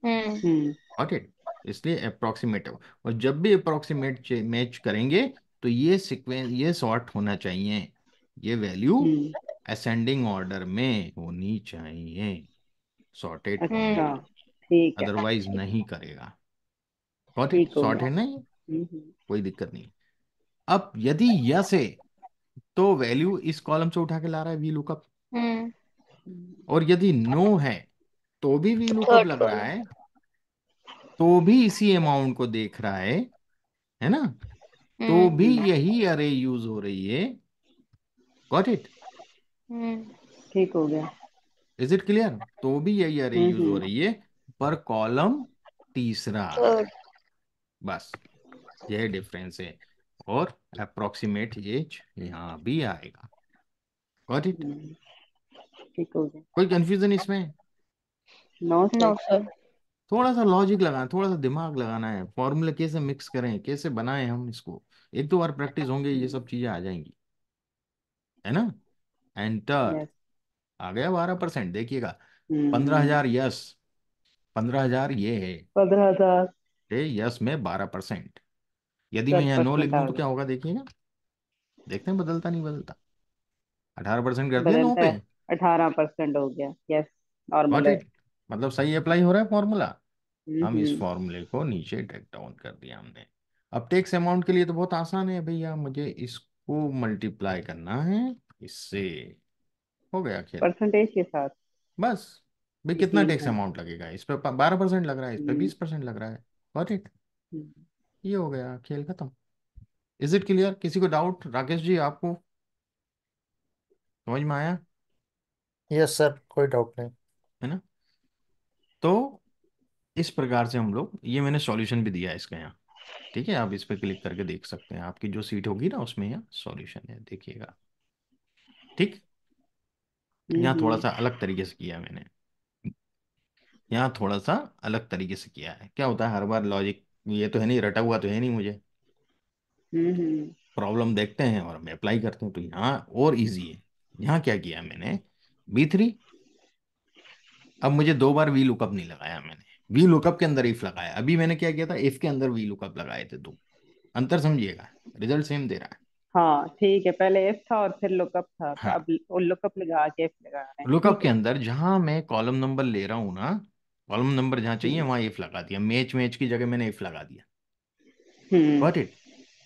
हम्म हम्म गॉट इट? इसलिए अप्रोक्सीमेट हो। और जब भी अप्रोक्सीमेट मैच करेंगे तो ये सीक्वेंस, ये सॉर्ट होना चाहिए, ये वैल्यू हम्म असेंडिंग ऑर्डर में होनी चाहिए, सॉर्टेड होने अच्छा, के, ठीक है। अदरवाइज नहीं करेगा। Got it? ठीक हो सॉर्ट गया। है ना ये? हम्म कोई दिक्कत नहीं। अब यदि यस है तो वैल्यू इस कॉलम से उठा के ला रहा है वी लुकअप, हम्म और यदि नो है तो भी वी लुकअप थर्ड लग रहा कॉलम। है, तो भी इसी अमाउंट को देख रहा है ना, तो भी हम्म यही अरे यूज हो रही है। Got it? हम्म ठीक हो गया। Is it clear? तो भी यही अरे यूज हो हम्म रही है, पर कॉलम तीसरा आ रहा थर्ड। है, बस यह डिफरेंस है। और अप्रोक्सीमेट एज यहाँ भी आएगा। Got it? हम्म, ठीक हो गया। कोई कंफ्यूजन इसमें? No no sir. सर। थोड़ा सा लॉजिक लगाना, थोड़ा सा दिमाग लगाना है, फॉर्मूला कैसे मिक्स करें, कैसे बनाएं हम इसको। एक दो बार प्रैक्टिस होंगे, ये सब चीजें आ जाएंगी, है ना। एंटर। यस। आ गया 12%, देखिएगा। पंद्रह हम्म हजार यस, 15,000 ये है। 15,000। यस में 12%। यदि मैं यहाँ नो 10% लिख दूं आ तो गया। क्या होगा, देखिएगा। देखते हैं बदलता नहीं बदलता। 18% कर दिया नो बदलता पे। है। 18% हो गया। यस। नॉर्मल गॉट है। इट? मतलब सही अप्लाई हो रहा है फॉर्मूला। हम इस हम्म। फॉर्मूले को नीचे ड्रैग डाउन कर दिया हमने। अब टैक्स अमाउंट के लिए तो बहुत आसान है भैया, मुझे इसको मल्टीप्लाई करना है इससे, हो गया खेल। परसेंटेज के साथ। बस। भाई कितना यकीन टैक्स है। अमाउंट लगेगा इस पे? 12% लग रहा है, इस पे हम्म 20% लग रहा है। Got it? हम्म। ये हो गया, खेल खत्म। Is it clear? किसी को डाउट? राकेश जी आपको समझ में आया? यस सर, कोई डाउट नहीं। है ना? तो इस प्रकार से हम लोग, ये मैंने सॉल्यूशन भी दिया है इसका यहाँ। ठीक है, आप इस पे क्लिक करके देख सकते हैं, आपकी जो सीट होगी ना उसमें यहाँ सॉल्यूशन है, देखिएगा। ठीक। यहाँ थोड़ा हम्म सा अलग तरीके से किया है मैंने, यहाँ थोड़ा सा अलग तरीके से किया है। क्या होता है हर बार लॉजिक, ये तो है नहीं, रटा हुआ तो है नहीं मुझे, हम्म। प्रॉब्लम देखते हैं और हमें अप्लाई करते हैं, तो यहाँ और इजी है। यहाँ क्या किया मैंने, B3। अब मुझे दो बार वी लुकअप नहीं लगाया मैंने, वी लुकअप के अंदर इफ लगाया। अभी मैंने क्या किया था, इफ के अंदर वी लुकअप लगाए थे दो। अंतर समझिएगा, रिजल्ट सेम दे रहा है। हाँ ठीक है, पहले एफ था और फिर लुकअप था, तो हाँ, अब वो लुकअप लगा के एफ लगा रहे हैं। लुकअप ठीक के है। अंदर जहां मैं कॉलम नंबर ले रहा हूं ना, कॉलम नंबर जहां चाहिए हम्म वहां इफ लगा दिया, मैच मैच की जगह मैंने इफ लगा दिया। हम्म। Got it?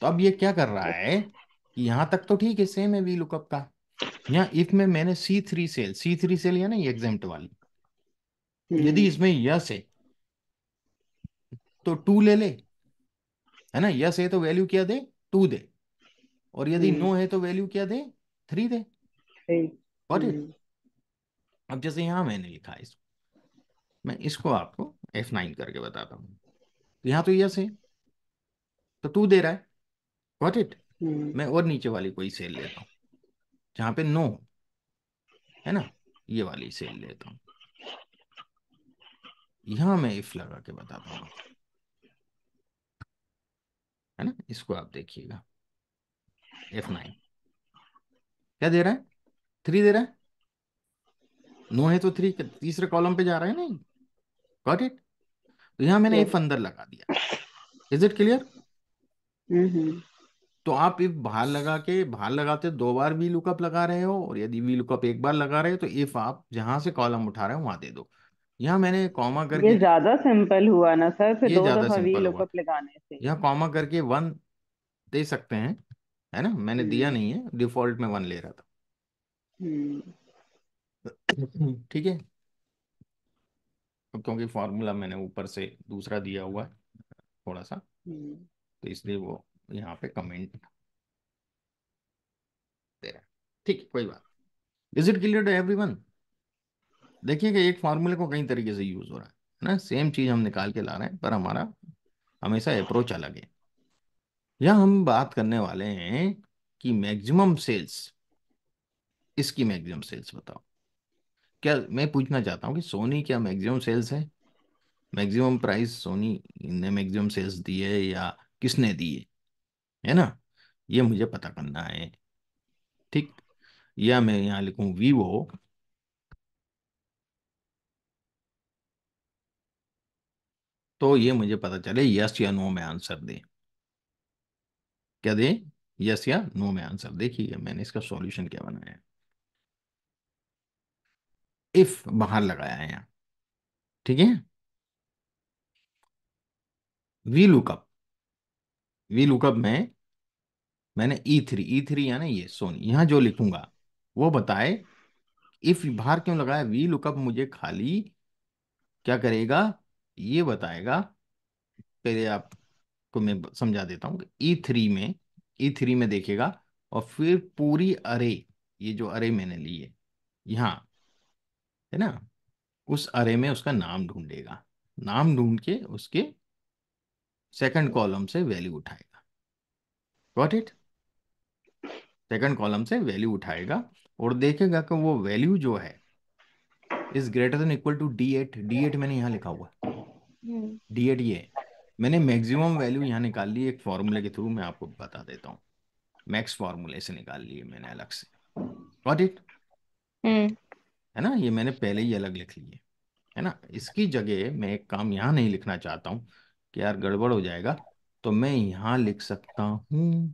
तो अब ये क्या कर रहा है कि यहां तक तो ठीक है, सेम है वी लुकअप का। यहाँ इफ में मैंने सी थ्री सेल या ना, ये एग्जाम्प्ट वाली, यदि हम्म इसमें यस है तो टू ले ले, है ना। यस है तो वैल्यू क्या दे, टू दे। और यदि हम्म। नो है तो वैल्यू क्या दे, थ्री दे। ठीक। Got it? हम्म अब जैसे यहां मैंने लिखा है मैं इसको आपको F9 करके बताता हूँ। तो यहाँ तो यस है तो टू दे रहा है। Got it? हम्म। मैं और नीचे वाली कोई सेल लेता हूँ जहाँ पे नो, है ना, ये वाली सेल लेता हूँ। यहाँ मैं इफ लगा के बताता हूँ आपको, है ना। इसको आप देखिएगा, F9 क्या दे रहा है, थ्री दे रहा है। नो है तो थ्री तीसरे कॉलम पे जा रहा है नहीं। Got it? तो यहाँ मैंने यस। इफ अंदर लगा दिया। Is it clear? हम्म। तो आप इफ बाहर लगा के, बाहर लगाते दो बार वी लुकअप लगा रहे हो, और यदि वी लुकअप एक बार लगा रहे हो तो इफ आप जहां से कॉलम उठा रहे हो वहां दे दो। यहाँ मैंने कॉमा ये करके, ज्यादा सिंपल हुआ ना सर, फिर ये दो ज्यादा दफा वी सिंपल हुआ। लुकअप लगाने से। यहाँ कॉमा करके वन दे सकते हैं, है ना, मैंने दिया हम्म नहीं है, डिफॉल्ट में वन ले रहा था। हम्म ठीक है। क्योंकि फॉर्मूला मैंने ऊपर से दूसरा दिया हुआ है थोड़ा सा, हम्म तो इसलिए वो यहाँ पे कमेंट दे रहा है। ठीक है, कोई बात। Is it clear to everyone? देखिएगा एक फार्मूले को कई तरीके से यूज हो रहा है ना, सेम चीज हम निकाल के ला रहे हैं, पर हमारा हमेशा अप्रोच अलग है। यहाँ हम बात करने वाले हैं कि मैक्सिमम सेल्स, इसकी मैक्सिमम सेल्स बताओ। क्या मैं पूछना चाहता हूँ कि सोनी क्या मैक्सिमम सेल्स है? मैक्सिमम प्राइस सोनी ने मैक्सिमम सेल्स दी है या किसने दी है ना, ये मुझे पता करना है। ठीक। या मैं यहाँ लिखूं वीवो, तो ये मुझे पता चले यस या नो में आंसर दे। क्या दे? यस या नो में आंसर। देखिए मैंने इसका सॉल्यूशन क्या बनाया है। इफ बाहर लगाया है यहाँ, ठीक है। वी लुकअप, वी लुकअप में मैंने ई थ्री यानी ये सोनी, यहाँ जो लिखूंगा वो बताए। इफ बाहर क्यों लगाया? वी लुकअप मुझे खाली क्या करेगा, ये बताएगा। पहले आपको मैं समझा देता हूँ। ई थ्री में देखेगा, और फिर पूरी अरे, ये जो अरे मैंने ली है यहाँ, है ना, उस अरे में उसका नाम ढूंढेगा। नाम ढूंढ के उसके सेकंड कॉलम से वैल्यू उठाएगा। Got it? सेकंड कॉलम से वैल्यू उठाएगा और देखेगा कि वो वैल्यू जो है is greater than equal to D8। D8 मैंने यहाँ लिखा हुआ, हम्म। D8 ये है। मैंने मैक्सिमम वैल्यू यहाँ निकाल ली एक फॉर्मूले के थ्रू, मैं आपको बता देता हूँ। मैक्स फॉर्मूले से निकाल लिए मैंने अलग से। Got it? हम्म। है ना, ये मैंने पहले ही अलग लिख लिए, है ना। इसकी जगह मैं एक काम यहाँ नहीं लिखना चाहता हूँ कि यार गड़बड़ हो जाएगा, तो मैं यहाँ लिख सकता हूँ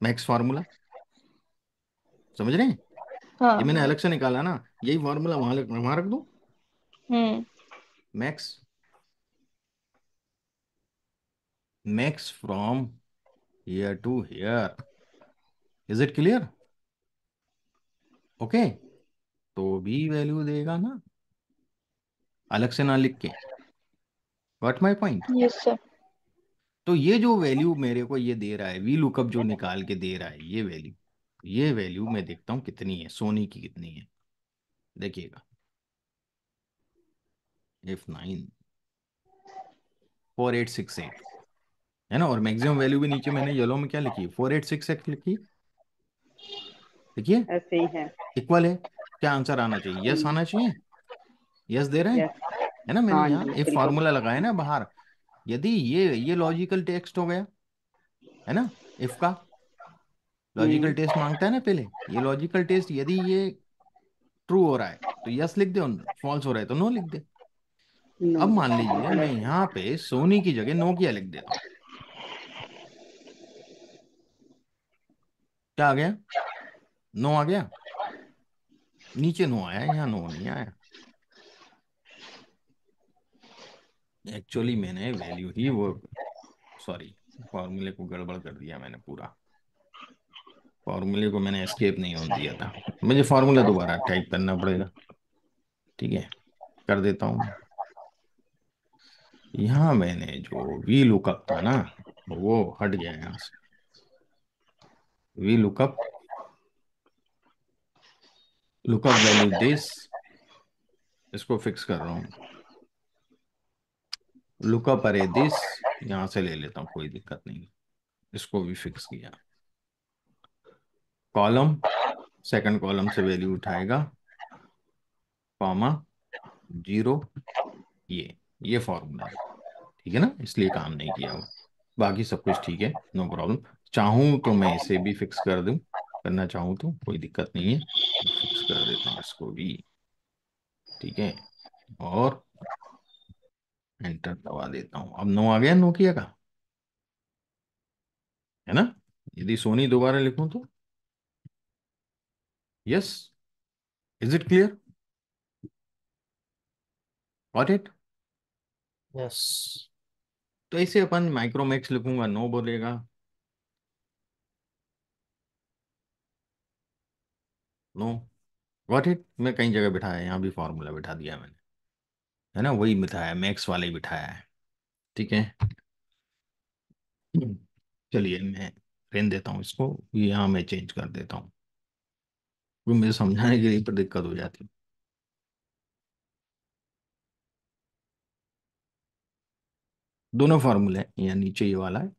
मैक्स फार्मूला। समझ रहे हैं? ये मैंने हाँ। अलग से निकाला ना, यही फार्मूला वहां रख दूं। Hmm. Max, max from here to here. Is it clear? Okay, तो भी वैल्यू देगा ना, अलग से ना लिख के। What my point? Yes sir. तो ये जो वैल्यू मेरे को ये दे रहा है, वी लुकअप जो निकाल के दे रहा है, ये वैल्यू मैं देखता हूँ कितनी है, सोनी की कितनी है। देखिएगा, F9 4868, है ना। और मैक्सिमम वैल्यू भी नीचे मैंने येलो में क्या लिखी, 4868 लिखी। देखिए, ऐसे ही है। इक्वल है। क्या आंसर आना चाहिए? यस आना चाहिए। यस दे रहे हैं, यस। है ना। मैंने हाँ यहाँ जी इफ बिल्कुल। फार्मूला लगाया ना बाहर। यदि ये लॉजिकल टेक्स्ट हो गया, है ना, इफ का लॉजिकल हम्म। टेस्ट मांगता है ना पहले, ये लॉजिकल टेस्ट यदि ये ट्रू हो रहा है तो यस लिख दे, फॉल्स हो रहा है तो नो लिख दे। नो। अब मान लीजिए मैं यहाँ पे सोनी की जगह नोकिया लिख देता हूँ, क्या आ गया? नो आ गया। नीचे नो आया, यहाँ नो नहीं आया। एक्चुअली मैंने वैल्यू ही वो, सॉरी, फॉर्मूले को गड़बड़ कर दिया मैंने पूरा। फॉर्मूले को मैंने एस्केप नहीं होने दिया था, मुझे फॉर्मूला दोबारा टाइप करना पड़ेगा। ठीक है, कर देता हूँ। यहाँ मैंने जो वी लुकअप था ना, वो हट गया यहाँ से। We lookup, lookup value this, इसको फिक्स कर रहा हूँ। लुकअप अरे दिस, यहाँ से ले लेता हूँ, कोई दिक्कत नहीं। इसको भी फिक्स किया। कॉलम, सेकंड कॉलम से वैल्यू उठाएगा, कॉमा, जीरो, ये फॉर्मूला है। ठीक है ना, इसलिए काम नहीं किया हुआ। बाकी सब कुछ ठीक है, नो प्रॉब्लम। चाहूँ तो मैं इसे भी फिक्स कर दूं, करना चाहूँ तो कोई दिक्कत नहीं है। फिक्स कर देता हूँ इसको भी। ठीक है, और एंटर दबा देता हूँ। अब नो आ गया नोकिया का, है ना। यदि सोनी दोबारा लिखूं तो yes. Is it clear? Got it? Yes. तो ऐसे अपन माइक्रोमैक्स लिखूंगा, नो बोलेगा। नो। Got it? मैं कई जगह बिठाया, यहाँ भी फॉर्मूला बिठा दिया मैंने, है ना, वही बिठाया, मैक्स वाला ही बिठाया है। ठीक है, चलिए मैं रहने देता हूँ इसको, यहाँ मैं चेंज कर देता हूँ, क्योंकि मुझे समझाने के लिए पर दिक्कत हो जाती है। दोनों फार्मूले हैं, यहाँ नीचे ये वाला है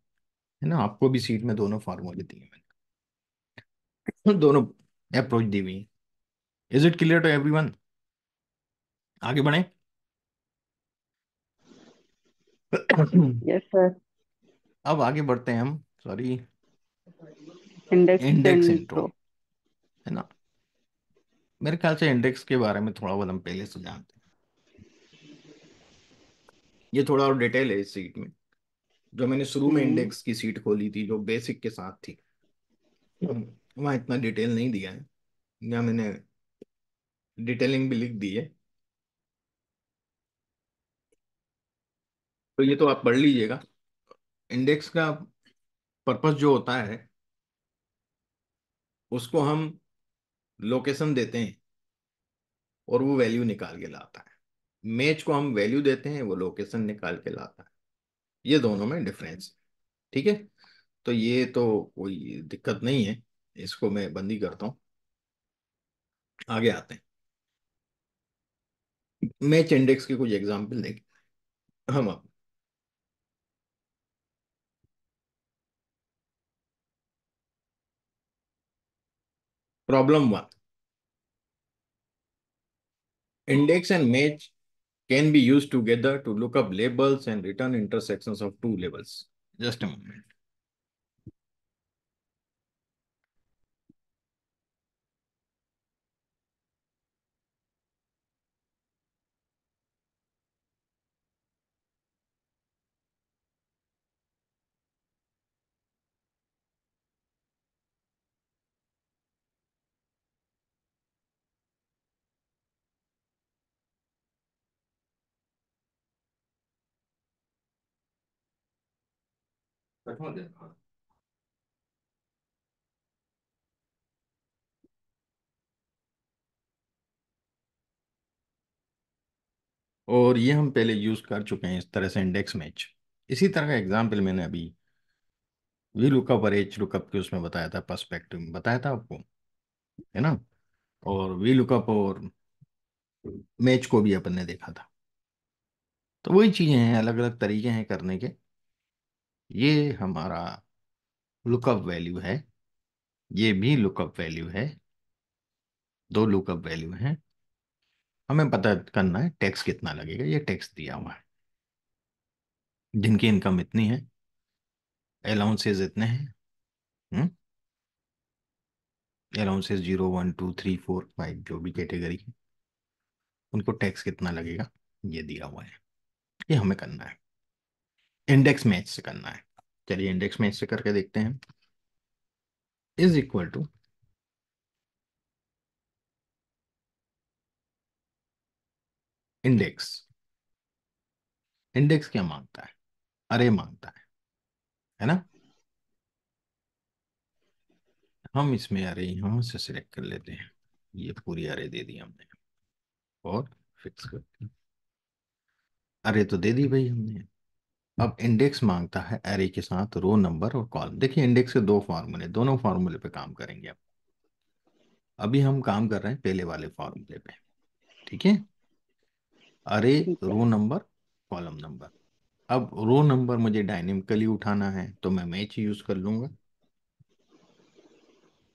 ना, आपको भी सीट में दोनों फार्मूले दिए मैंने, दोनों अप्रोच दी हुई है। Is it clear to everyone? आगे बढ़े। Yes sir. अब आगे बढ़ते हैं हम, sorry. Index index and intro, row. है ना। मेरे ख्याल से इंडेक्स के बारे में थोड़ा बहुत हम पहले से जानते हैं। ये थोड़ा और डिटेल है इस सीट में। जो मैंने शुरू में हम्म। इंडेक्स की सीट खोली थी जो बेसिक के साथ थी, वहाँ इतना डिटेल नहीं दिया है। यहाँ मैंने डिटेलिंग भी लिख दी है। तो ये तो आप पढ़ लीजिएगा। इंडेक्स का पर्पस जो होता है, उसको हम लोकेशन देते हैं और वो वैल्यू निकाल के लाता है। मैच को हम वैल्यू देते हैं, वो लोकेशन निकाल के लाता है। ये दोनों में डिफरेंस है। ठीक है। तो ये तो कोई दिक्कत नहीं है, इसको मैं बंदी करता हूँ। आगे आते हैं। मैच इंडेक्स के कुछ एग्जाम्पल देखें हम अब। Problem 1, index and match can be used together to look up labels and return intersections of two labels. Just a moment. और ये हम पहले यूज कर चुके हैं इस तरह से इंडेक्स मैच। इसी तरह का एग्जाम्पल मैंने अभी वी लुकअप और एच लुकअप के उसमें बताया था, पर्सपेक्टिव में बताया था आपको, है ना। और वी लुकअप और मैच को भी अपन ने देखा था। तो वही चीजें हैं, अलग अलग तरीके हैं करने के। ये हमारा लुकअप वैल्यू है, ये भी लुकअप वैल्यू है। दो लुकअप वैल्यू हैं। हमें पता करना है टैक्स कितना लगेगा। ये टैक्स दिया हुआ है। जिनकी इनकम इतनी है, अलाउंसेस इतने हैं, अलाउंसेस 0 1 2 3 4 5 जो भी कैटेगरी है, उनको टैक्स कितना लगेगा ये दिया हुआ है। ये हमें करना है, इंडेक्स मैच से करना है। चलिए इंडेक्स मैच से करके देखते हैं। Is equal to index. Index क्या मांगता है? अरे मांगता है ना। हम इसमें अरे यहां से सिलेक्ट कर लेते हैं। ये पूरी अरे दे दी हमने और फिक्स कर, अरे तो दे दी भाई हमने। अब इंडेक्स मांगता है एरे के साथ रो नंबर और कॉलम। देखिए इंडेक्स के दो फार्मूले, दोनों फार्मूले पे काम करेंगे अब। अभी हम काम कर रहे हैं पहले वाले फार्मूले पे। ठीक है। अरे, ठीक है। Row number, column number. अब रो नंबर मुझे डायनेमिकली उठाना है तो मैं मैच यूज कर लूंगा,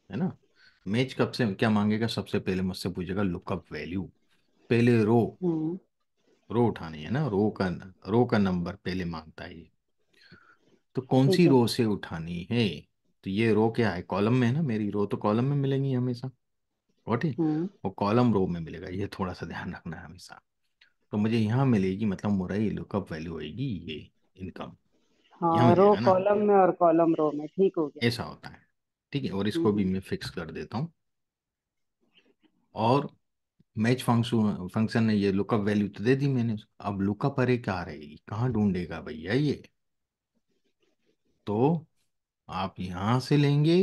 है ना। मैच कब से क्या मांगेगा? सबसे पहले मुझसे पूछेगा लुकअप वैल्यू। पहले हम्म। रो उठानी है ना। रो का नंबर पहले मांगता है ये। तो कौन सी ठीक है। रो से उठानी है? तो ये रो क्या है? कॉलम में है ना। मेरी रो तो कॉलम में मिलेंगी हमेशा। और ठीक, हम्म। वो कॉलम रो में मिलेगा, ये थोड़ा सा ध्यान रखना है हमेशा। तो मुझे यहाँ मिलेगी, मतलब मुरई लुकअप वैल्यू होगी ये, इनकम। यहाँ हाँ, मिल रो जाएगा ना। कॉलम में और कॉलम रो में, ठीक हो गया। ऐसा होता है। ठीक है। और इसको भी हम्म। मैं फिक्स कर देता हूँ। और मैच फंक्शन फंक्शन ने ये लुकअप वैल्यू तो दे दी मैंने। अब लुकअप अरे क्या रहेगी, कहाँ ढूंढेगा भैया ये? तो आप यहां से लेंगे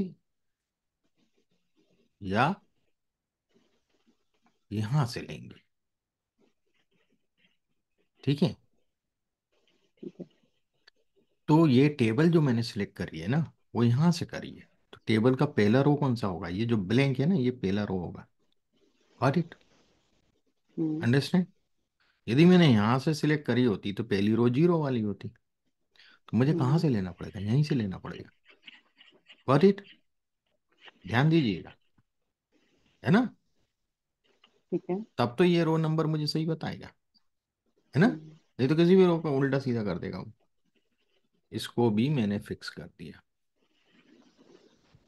या यहां से लेंगे। ठीक है। ठीक है। तो ये टेबल जो मैंने सिलेक्ट करी है ना, वो यहां से करी है। तो टेबल का पहला रो कौन सा होगा? ये जो ब्लैंक है ना, ये पहला रो होगा। Got it? हम्म। अंडरस्टैंड? यदि मैंने यहां से सिलेक्ट करी होती तो पहली रो जीरो वाली होती। तो मुझे कहाँ हम्म। से लेना पड़ेगा? यहीं से लेना पड़ेगा। Got it? ध्यान दीजिएगा, है ना। ठीक है। तब तो ये रो नंबर मुझे सही बताएगा, है ना। हम्म। नहीं तो किसी भी रो का उल्टा सीधा कर देगा वो। इसको भी मैंने फिक्स कर दिया।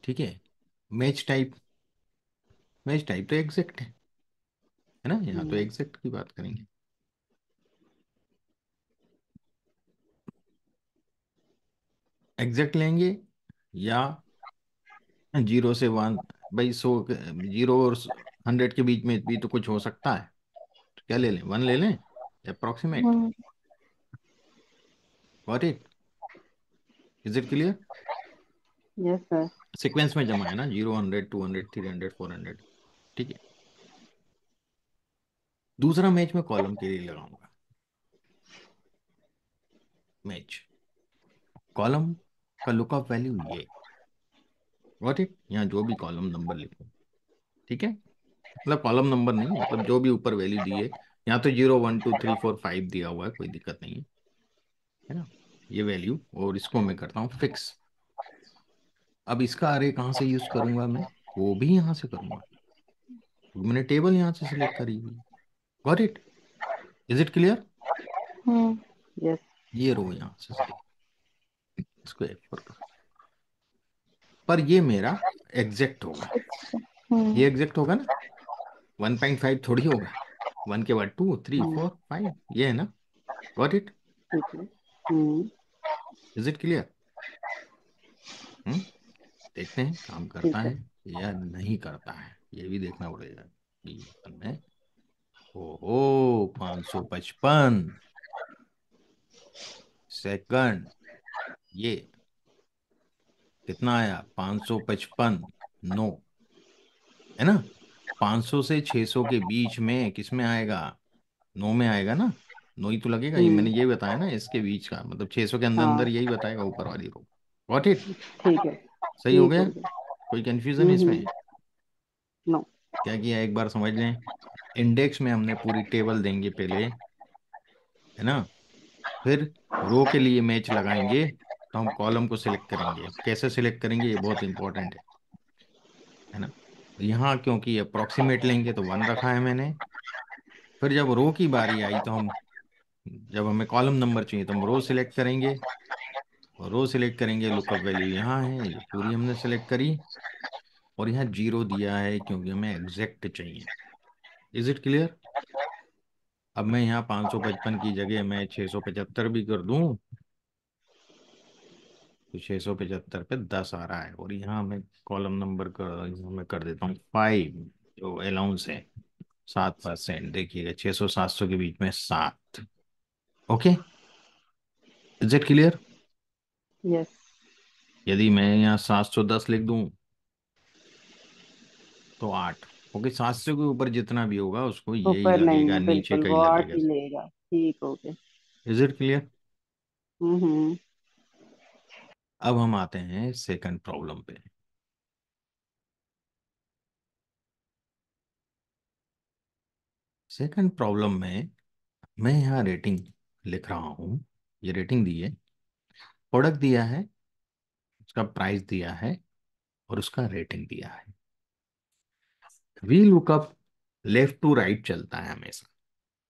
ठीक है। मैच टाइप, मैच टाइप तो एग्जैक्ट है ना, यहाँ तो हम्म, एग्जैक्ट की बात करेंगे। एग्जैक्ट लेंगे या 0 से 1, भाई 0 और 100 के बीच में भी तो कुछ हो सकता है, तो क्या ले लें, 1 ले लें, approximate. Hmm. Got it, is it clear? Yes sir. Sequence में जमा है ना, 0 100 200 300 400, ठीक है। दूसरा मैच मैं कॉलम के लिए लगाऊंगा। मैच कॉलम का लुकअप वैल्यू ये, गॉट इट, यहाँ जो भी कॉलम नंबर लिखो, ठीक है, मतलब कॉलम नंबर नहीं, मतलब जो भी ऊपर वैल्यू दी है, यहाँ तो 0 1 2 3 4 5 दिया हुआ है, कोई दिक्कत नहीं है ना, ये वैल्यू, और इसको मैं करता हूँ फिक्स। अब इसका अरे कहाँ से यूज करूंगा मैं, वो भी यहाँ से करूंगा, क्योंकि मैंने टेबल यहाँ से सिलेक्ट करी हुई। Got it, is it clear? Hmm. Yes. ये रो यहाँ से सिलेक्ट, इसको F4 कर, पर ये मेरा एग्जैक्ट होगा, हम्म। ये एग्जैक्ट होगा ना, 1.5 थोड़ी होगा, 1 के बाद 2 3 4 5, ये है ना। गॉट इट, ठीक है। Hmm. Is it clear? Hmm, देखते हैं काम करता ठीक है। है या नहीं करता है, ये भी देखना पड़ेगा कि अपन में। ओहो, 555 सेकंड, ये कितना आया, 555, नो, है ना, 500 से 600 के बीच में किस में आएगा, नो में आएगा ना, नो ही तो लगेगा, ये मैंने हम्म। यही बताया ना, इसके बीच का मतलब 600 के अंदर अंदर हाँ। यही बताएगा ऊपर वाली रो। गॉट इट, ठीक है। सही हो ठीक गया, हो गया। कोई कंफ्यूजन है इसमें? नो। क्या किया एक बार समझ लें, इंडेक्स में हमने पूरी टेबल देंगे पहले, है ना, फिर रो के लिए मैच लगाएंगे, तो हम कॉलम को सिलेक्ट करेंगे, कैसे सिलेक्ट करेंगे ये बहुत इंपॉर्टेंट है ना। यहाँ क्योंकि अप्रोक्सीमेट लेंगे तो 1 रखा है मैंने, फिर जब रो की बारी आई तो हम, जब हमें कॉलम नंबर चाहिए तो हम रो सिलेक्ट करेंगे, और रो सिलेक्ट करेंगे, लुकअप वैल्यू यहाँ है, ये पूरी हमने सेलेक्ट करी, और यहाँ 0 दिया है क्योंकि हमें एग्जैक्ट चाहिए। Is it clear? अब मैं यहाँ 555 की जगह मैं 675 भी कर दूं, तो 675 पे 10 आ रहा है, और यहाँ मैं कॉलम नंबर कर, यहाँ मैं कर देता हूँ 5, जो अलाउंस है 7%, देखिएगा 600 700 के बीच में 7। Okay, is it clear? Yes. यदि मैं यहाँ 710 लिख दूं तो 8। ओके, 700 के ऊपर जितना भी होगा उसको यही ऊपर लगेगा, नहीं, नीचे बिल्कुल का ही वो आठ लगेगा। ही लेगा। ठीक हो गया। Is it clear? हम्म। अब हम आते हैं सेकंड प्रॉब्लम पे। सेकंड प्रॉब्लम में मैं यहाँ रेटिंग लिख रहा हूँ, ये रेटिंग दी है, प्रोडक्ट दिया है, उसका प्राइस दिया है, और उसका रेटिंग दिया है। V lookup left to right चलता है हमेशा,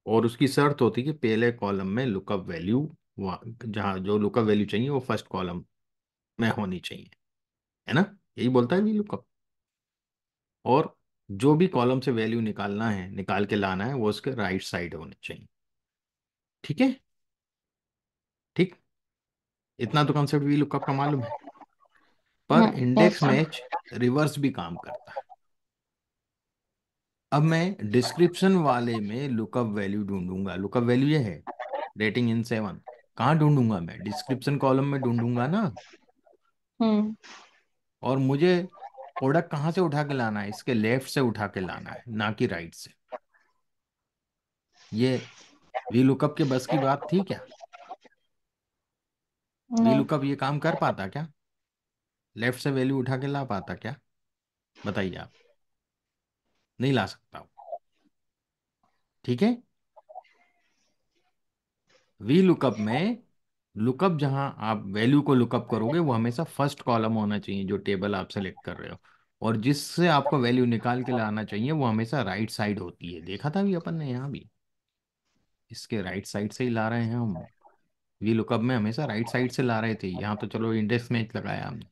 और उसकी शर्त होती है कि पहले कॉलम में लुकअप वैल्यू, जहाँ जो लुकअप वैल्यू चाहिए वो फर्स्ट कॉलम में होनी चाहिए, है ना, यही बोलता है वी लुकअप। और जो भी कॉलम से वैल्यू निकालना है, निकाल के लाना है, वो उसके राइट साइड होने चाहिए, ठीक है, ठीक, इतना तो कॉन्सेप्ट वी लुकअप का मालूम है। पर yes index sir. Match reverse भी काम करता है। अब मैं डिस्क्रिप्शन वाले में लुकअप वैल्यू ढूंढूंगा, लुकअप वैल्यू ये है रेटिंग इन 7, कहाँ ढूंढूंगा मैं, डिस्क्रिप्शन कॉलम में ढूंढूंगा ना, हम्म। और मुझे प्रोडक्ट कहाँ से उठा के लाना है, इसके लेफ्ट से उठा के लाना है, ना कि राइट से। ये वी लुकअप के बस की बात थी क्या? वी नहीं। लुकअप ये काम कर पाता क्या, लेफ्ट से वैल्यू उठा के ला पाता क्या, बताइए आप? नहीं ला सकता हूँ, ठीक है। वी लुकअप में लुकअप जहां आप वैल्यू को लुकअप करोगे वो हमेशा फर्स्ट कॉलम होना चाहिए, जो टेबल आप सेलेक्ट कर रहे हो, और जिससे आपको वैल्यू निकाल के लाना चाहिए वो हमेशा राइट साइड होती है, देखा था भी अपन ने, यहाँ भी इसके राइट साइड से ही ला रहे हैं हम, वी लुकअप में हमेशा राइट साइड से ला रहे थे, यहाँ तो चलो इंडेक्स में लगाया हमने।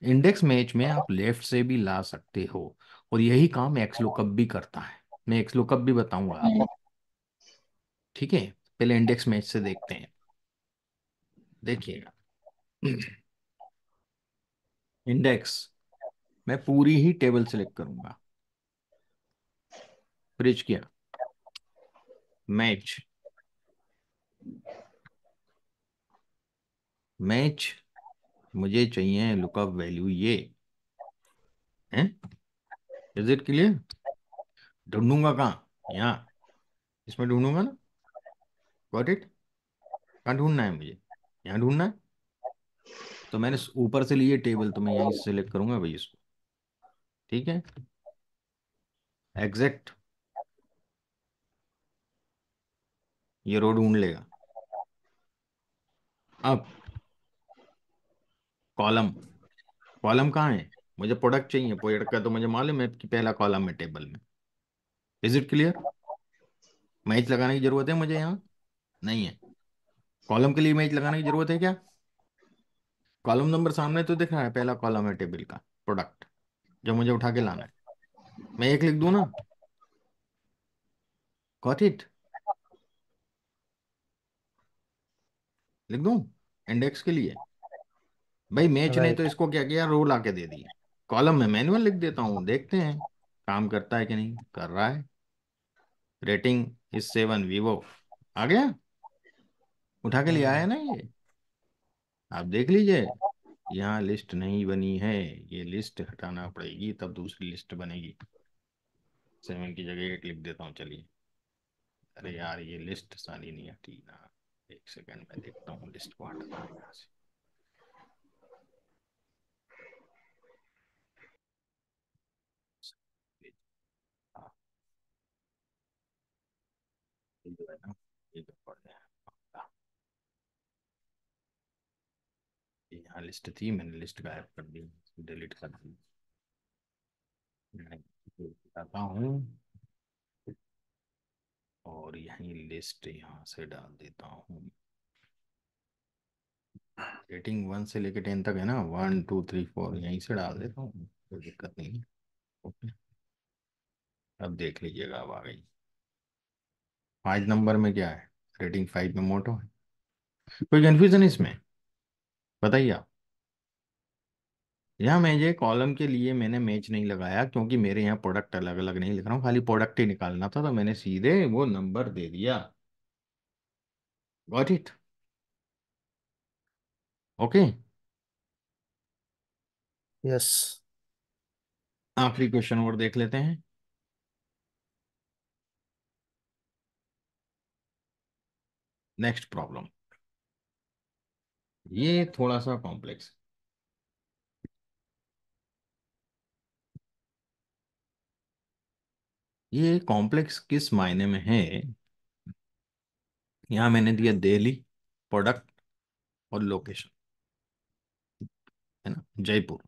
इंडेक्स मैच में आप लेफ्ट से भी ला सकते हो, और यही काम एक्स लुकअप भी करता है। मैं एक्स लुकअप भी बताऊंगा हम्म, आपको। ठीक है, पहले इंडेक्स मैच से देखते हैं। देखिएगा, इंडेक्स, मैं पूरी ही टेबल सेलेक्ट करूंगा। ब्रिज किया, मैच, मैच, मुझे चाहिए लुकअप वैल्यू ये है। Is it clear? ढूंढूंगा कहाँ? यहाँ, इसमें ढूंढूंगा ना। Got it? कहाँ ढूंढना है मुझे? यहाँ ढूंढना है। तो मैंने ऊपर से लिए टेबल, तो मैं यहीं से सेलेक्ट करूंगा भाई इसको। ठीक है, एग्जैक्ट, ये रो ढूंढ लेगा। अब कॉलम, कॉलम कहाँ है? मुझे प्रोडक्ट चाहिए, प्रोडक्ट का तो मुझे मालूम है कि पहला कॉलम है टेबल में। Is it clear? मैच लगाने की जरूरत है मुझे यहाँ? नहीं है। कॉलम के लिए मैच लगाने की जरूरत है क्या? कॉलम नंबर सामने तो दिख रहा है, पहला कॉलम है टेबल का, प्रोडक्ट, जो मुझे उठा के लाना है। मैं एक लिख दूं ना। Got it? लिख दूं इंडेक्स के लिए? भाई मैच ने तो राइट। इसको क्या किया, रो ला के दे दी। कॉलम में मैनुअल लिख देता हूँ, देखते हैं काम करता है कि नहीं कर रहा है। रेटिंग इज 7, वीवो आ गया, उठा के लिए आया हम्म। ना ये। आप देख लीजिए, यहाँ लिस्ट नहीं बनी है, ये लिस्ट हटाना पड़ेगी तब दूसरी लिस्ट बनेगी। 7 की जगह 8 लिख देता हूँ, चलिए। अरे यार, ये लिस्ट सारी नहीं हटी ना। एक सेकंड में देखता हूँ लिस्ट को हटाता हूँ यहाँ से। हाँ, ये जो है ना, ये गड़बड़ है। हाँ, ये यहाँ लिस्ट थी, मैंने लिस्ट गायब कर दी, डिलीट कर दी। मैं बताता हूँ, और यही लिस्ट यहाँ से डाल देता हूँ। रेटिंग 1 से लेकर 10 तक है ना, 1 2 3 4, यहीं से डाल देता हूँ, कोई दिक्कत नहीं है। ओके, अब देख लीजिएगा, अब आ गई। 5 नंबर में क्या है? रेटिंग 5 में मोटो है। कोई कंफ्यूजन इसमें? बताइए आप। यहाँ मैं ये कॉलम के लिए मैंने मैच नहीं लगाया, क्योंकि मेरे यहाँ प्रोडक्ट अलग अलग नहीं लिख रहा हूँ, खाली प्रोडक्ट ही निकालना था, तो मैंने सीधे वो नंबर दे दिया। Got it? ओके। यस। आखिरी क्वेश्चन और देख लेते हैं। नेक्स्ट प्रॉब्लम, ये थोड़ा सा कॉम्प्लेक्स। ये कॉम्प्लेक्स किस मायने में है? यहाँ मैंने दिया दिल्ली, प्रोडक्ट और लोकेशन, है ना, जयपुर।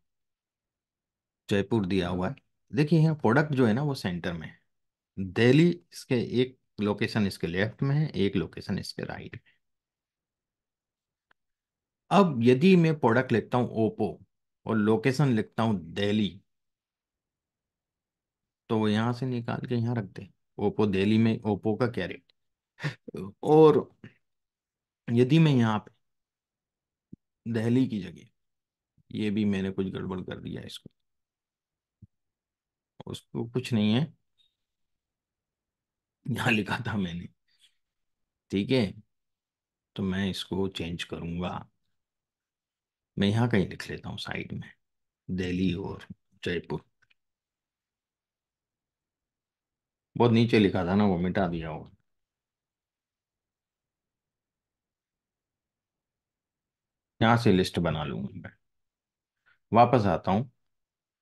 जयपुर दिया हुआ है। देखिए यहाँ प्रोडक्ट जो है ना वो सेंटर में है, दिल्ली इसके एक लोकेशन इसके लेफ्ट में है, एक लोकेशन इसके राइट में। अब यदि मैं प्रोडक्ट लिखता हूँ ओप्पो और लोकेशन लिखता हूँ दिल्ली, तो वो यहाँ से निकाल के यहाँ रख दे। ओप्पो दिल्ली में ओप्पो का क्या रेट? और यदि मैं यहाँ पे दिल्ली की जगह, ये भी मैंने कुछ गड़बड़ कर दिया इसको, उसको कुछ नहीं है, यहाँ लिखा था मैंने। ठीक है, तो मैं इसको चेंज करूंगा। मैं यहाँ कहीं लिख लेता हूँ साइड में, दिल्ली और जयपुर। बहुत नीचे लिखा था ना, वो मिटा दिया होगा। यहाँ से लिस्ट बना लूंगा मैं। वापस आता हूँ,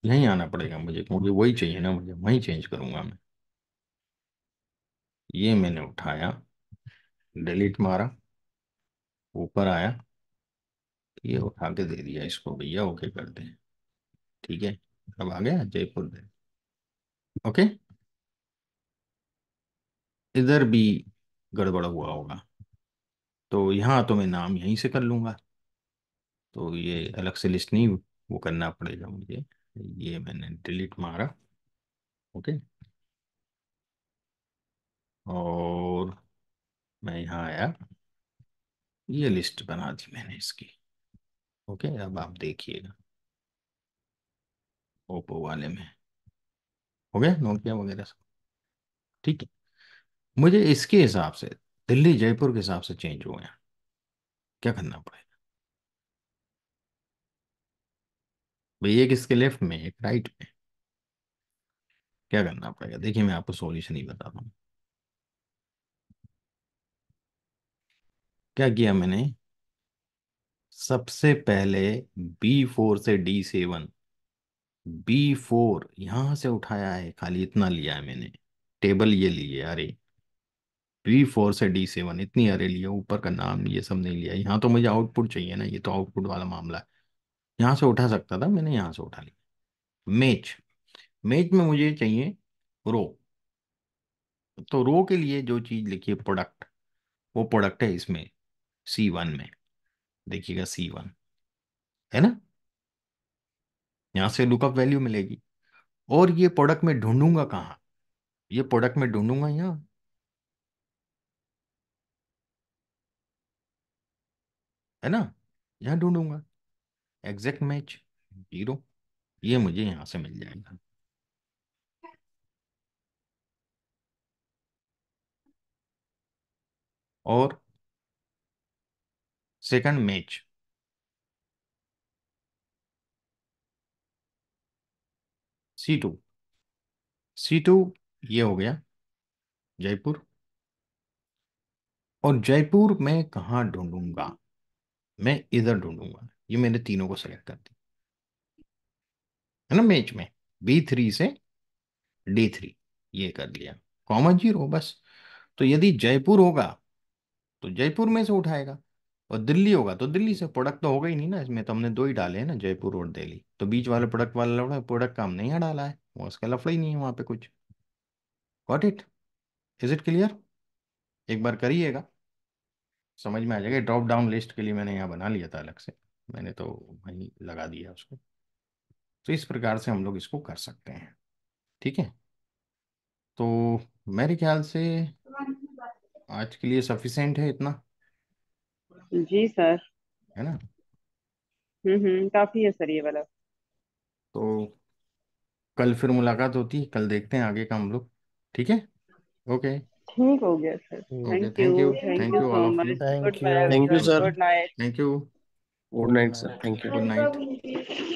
यहीं आना पड़ेगा मुझे, क्योंकि वही चाहिए ना मुझे, वहीं चेंज करूंगा मैं। ये मैंने उठाया, डिलीट मारा, ऊपर आया, ये उठा के दे दिया इसको, भैया ओके कर दे। ठीक है, अब आ गया जयपुर दे। ओके, इधर भी गड़बड़ हुआ होगा, तो यहाँ तो मैं नाम यहीं से कर लूंगा, तो ये अलग से लिस्ट नहीं वो करना पड़ेगा मुझे। ये मैंने डिलीट मारा। ओके। और मैं यहाँ आया, ये लिस्ट बना दी मैंने इसकी। ओके, अब आप देखिएगा ओप्पो वाले में हो गया, नोकिया वगैरह सब ठीक है। मुझे इसके हिसाब से दिल्ली जयपुर के हिसाब से चेंज हो गया, क्या करना पड़ेगा भाई? एक इसके लेफ्ट में, एक राइट में, क्या करना पड़ेगा? देखिए मैं आपको सॉल्यूशन ही बताता हूँ। क्या किया मैंने? सबसे पहले B4 से D7, B4 यहां से उठाया है, खाली इतना लिया है मैंने, टेबल ये ली है अरे। B4 से D7 इतनी अरे लिया, ऊपर का नाम ये सब नहीं लिया। यहाँ तो मुझे आउटपुट चाहिए ना, ये तो आउटपुट वाला मामला है। यहाँ से उठा सकता था, मैंने यहाँ से उठा लिया। मेच, मेच में मुझे चाहिए रो। तो रो के लिए जो चीज लिखी है प्रोडक्ट, वो प्रोडक्ट है इसमें C1 में। देखिएगा C1 है ना, यहाँ से लुकअप वैल्यू मिलेगी। और ये प्रोडक्ट में ढूंढूंगा कहाँ? ये प्रोडक्ट में ढूंढूंगा यहाँ, है ना, यहाँ ढूंढूंगा एग्जैक्ट मैच 0, ये मुझे यहाँ से मिल जाएगा। और सेकंड मैच C2, C2 ये हो गया जयपुर। और जयपुर मैं कहाँ ढूंढूंगा? मैं इधर ढूंढूंगा, ये मैंने तीनों को सेलेक्ट कर दिया है ना मैच में, B3 से D3 ये कर लिया, कॉमा 0 बस। तो यदि जयपुर होगा तो जयपुर में से उठाएगा, और दिल्ली होगा तो दिल्ली से। प्रोडक्ट तो होगा ही नहीं ना इसमें, तो हमने दो ही डाले हैं ना, जयपुर और दिल्ली। तो बीच वाले प्रोडक्ट वाला लफड़ा, प्रोडक्ट का हमने यहाँ डाला है, वो उसका लफड़ा ही नहीं है वहां पे कुछ। Got it? Is it clear? एक बार करिएगा, समझ में आ जाएगा। ड्रॉप डाउन लिस्ट के लिए मैंने यहाँ बना लिया था अलग से, मैंने तो वहीं लगा दिया उसको। तो इस प्रकार से हम लोग इसको कर सकते हैं, ठीक है। तो मेरे ख्याल से आज के लिए सफिशिएंट है इतना, जी सर। है ना। काफी है सर ये वाला। तो कल फिर मुलाकात होती है, कल देखते हैं आगे का हम लोग, ठीक है। ओके। ठीक हो गया sir. Okay, thank thank you you all so of you. Much. Good thank you. Bye thank you okay, sir. Good night. Thank you. Good night sir, night. Thank you. Good night.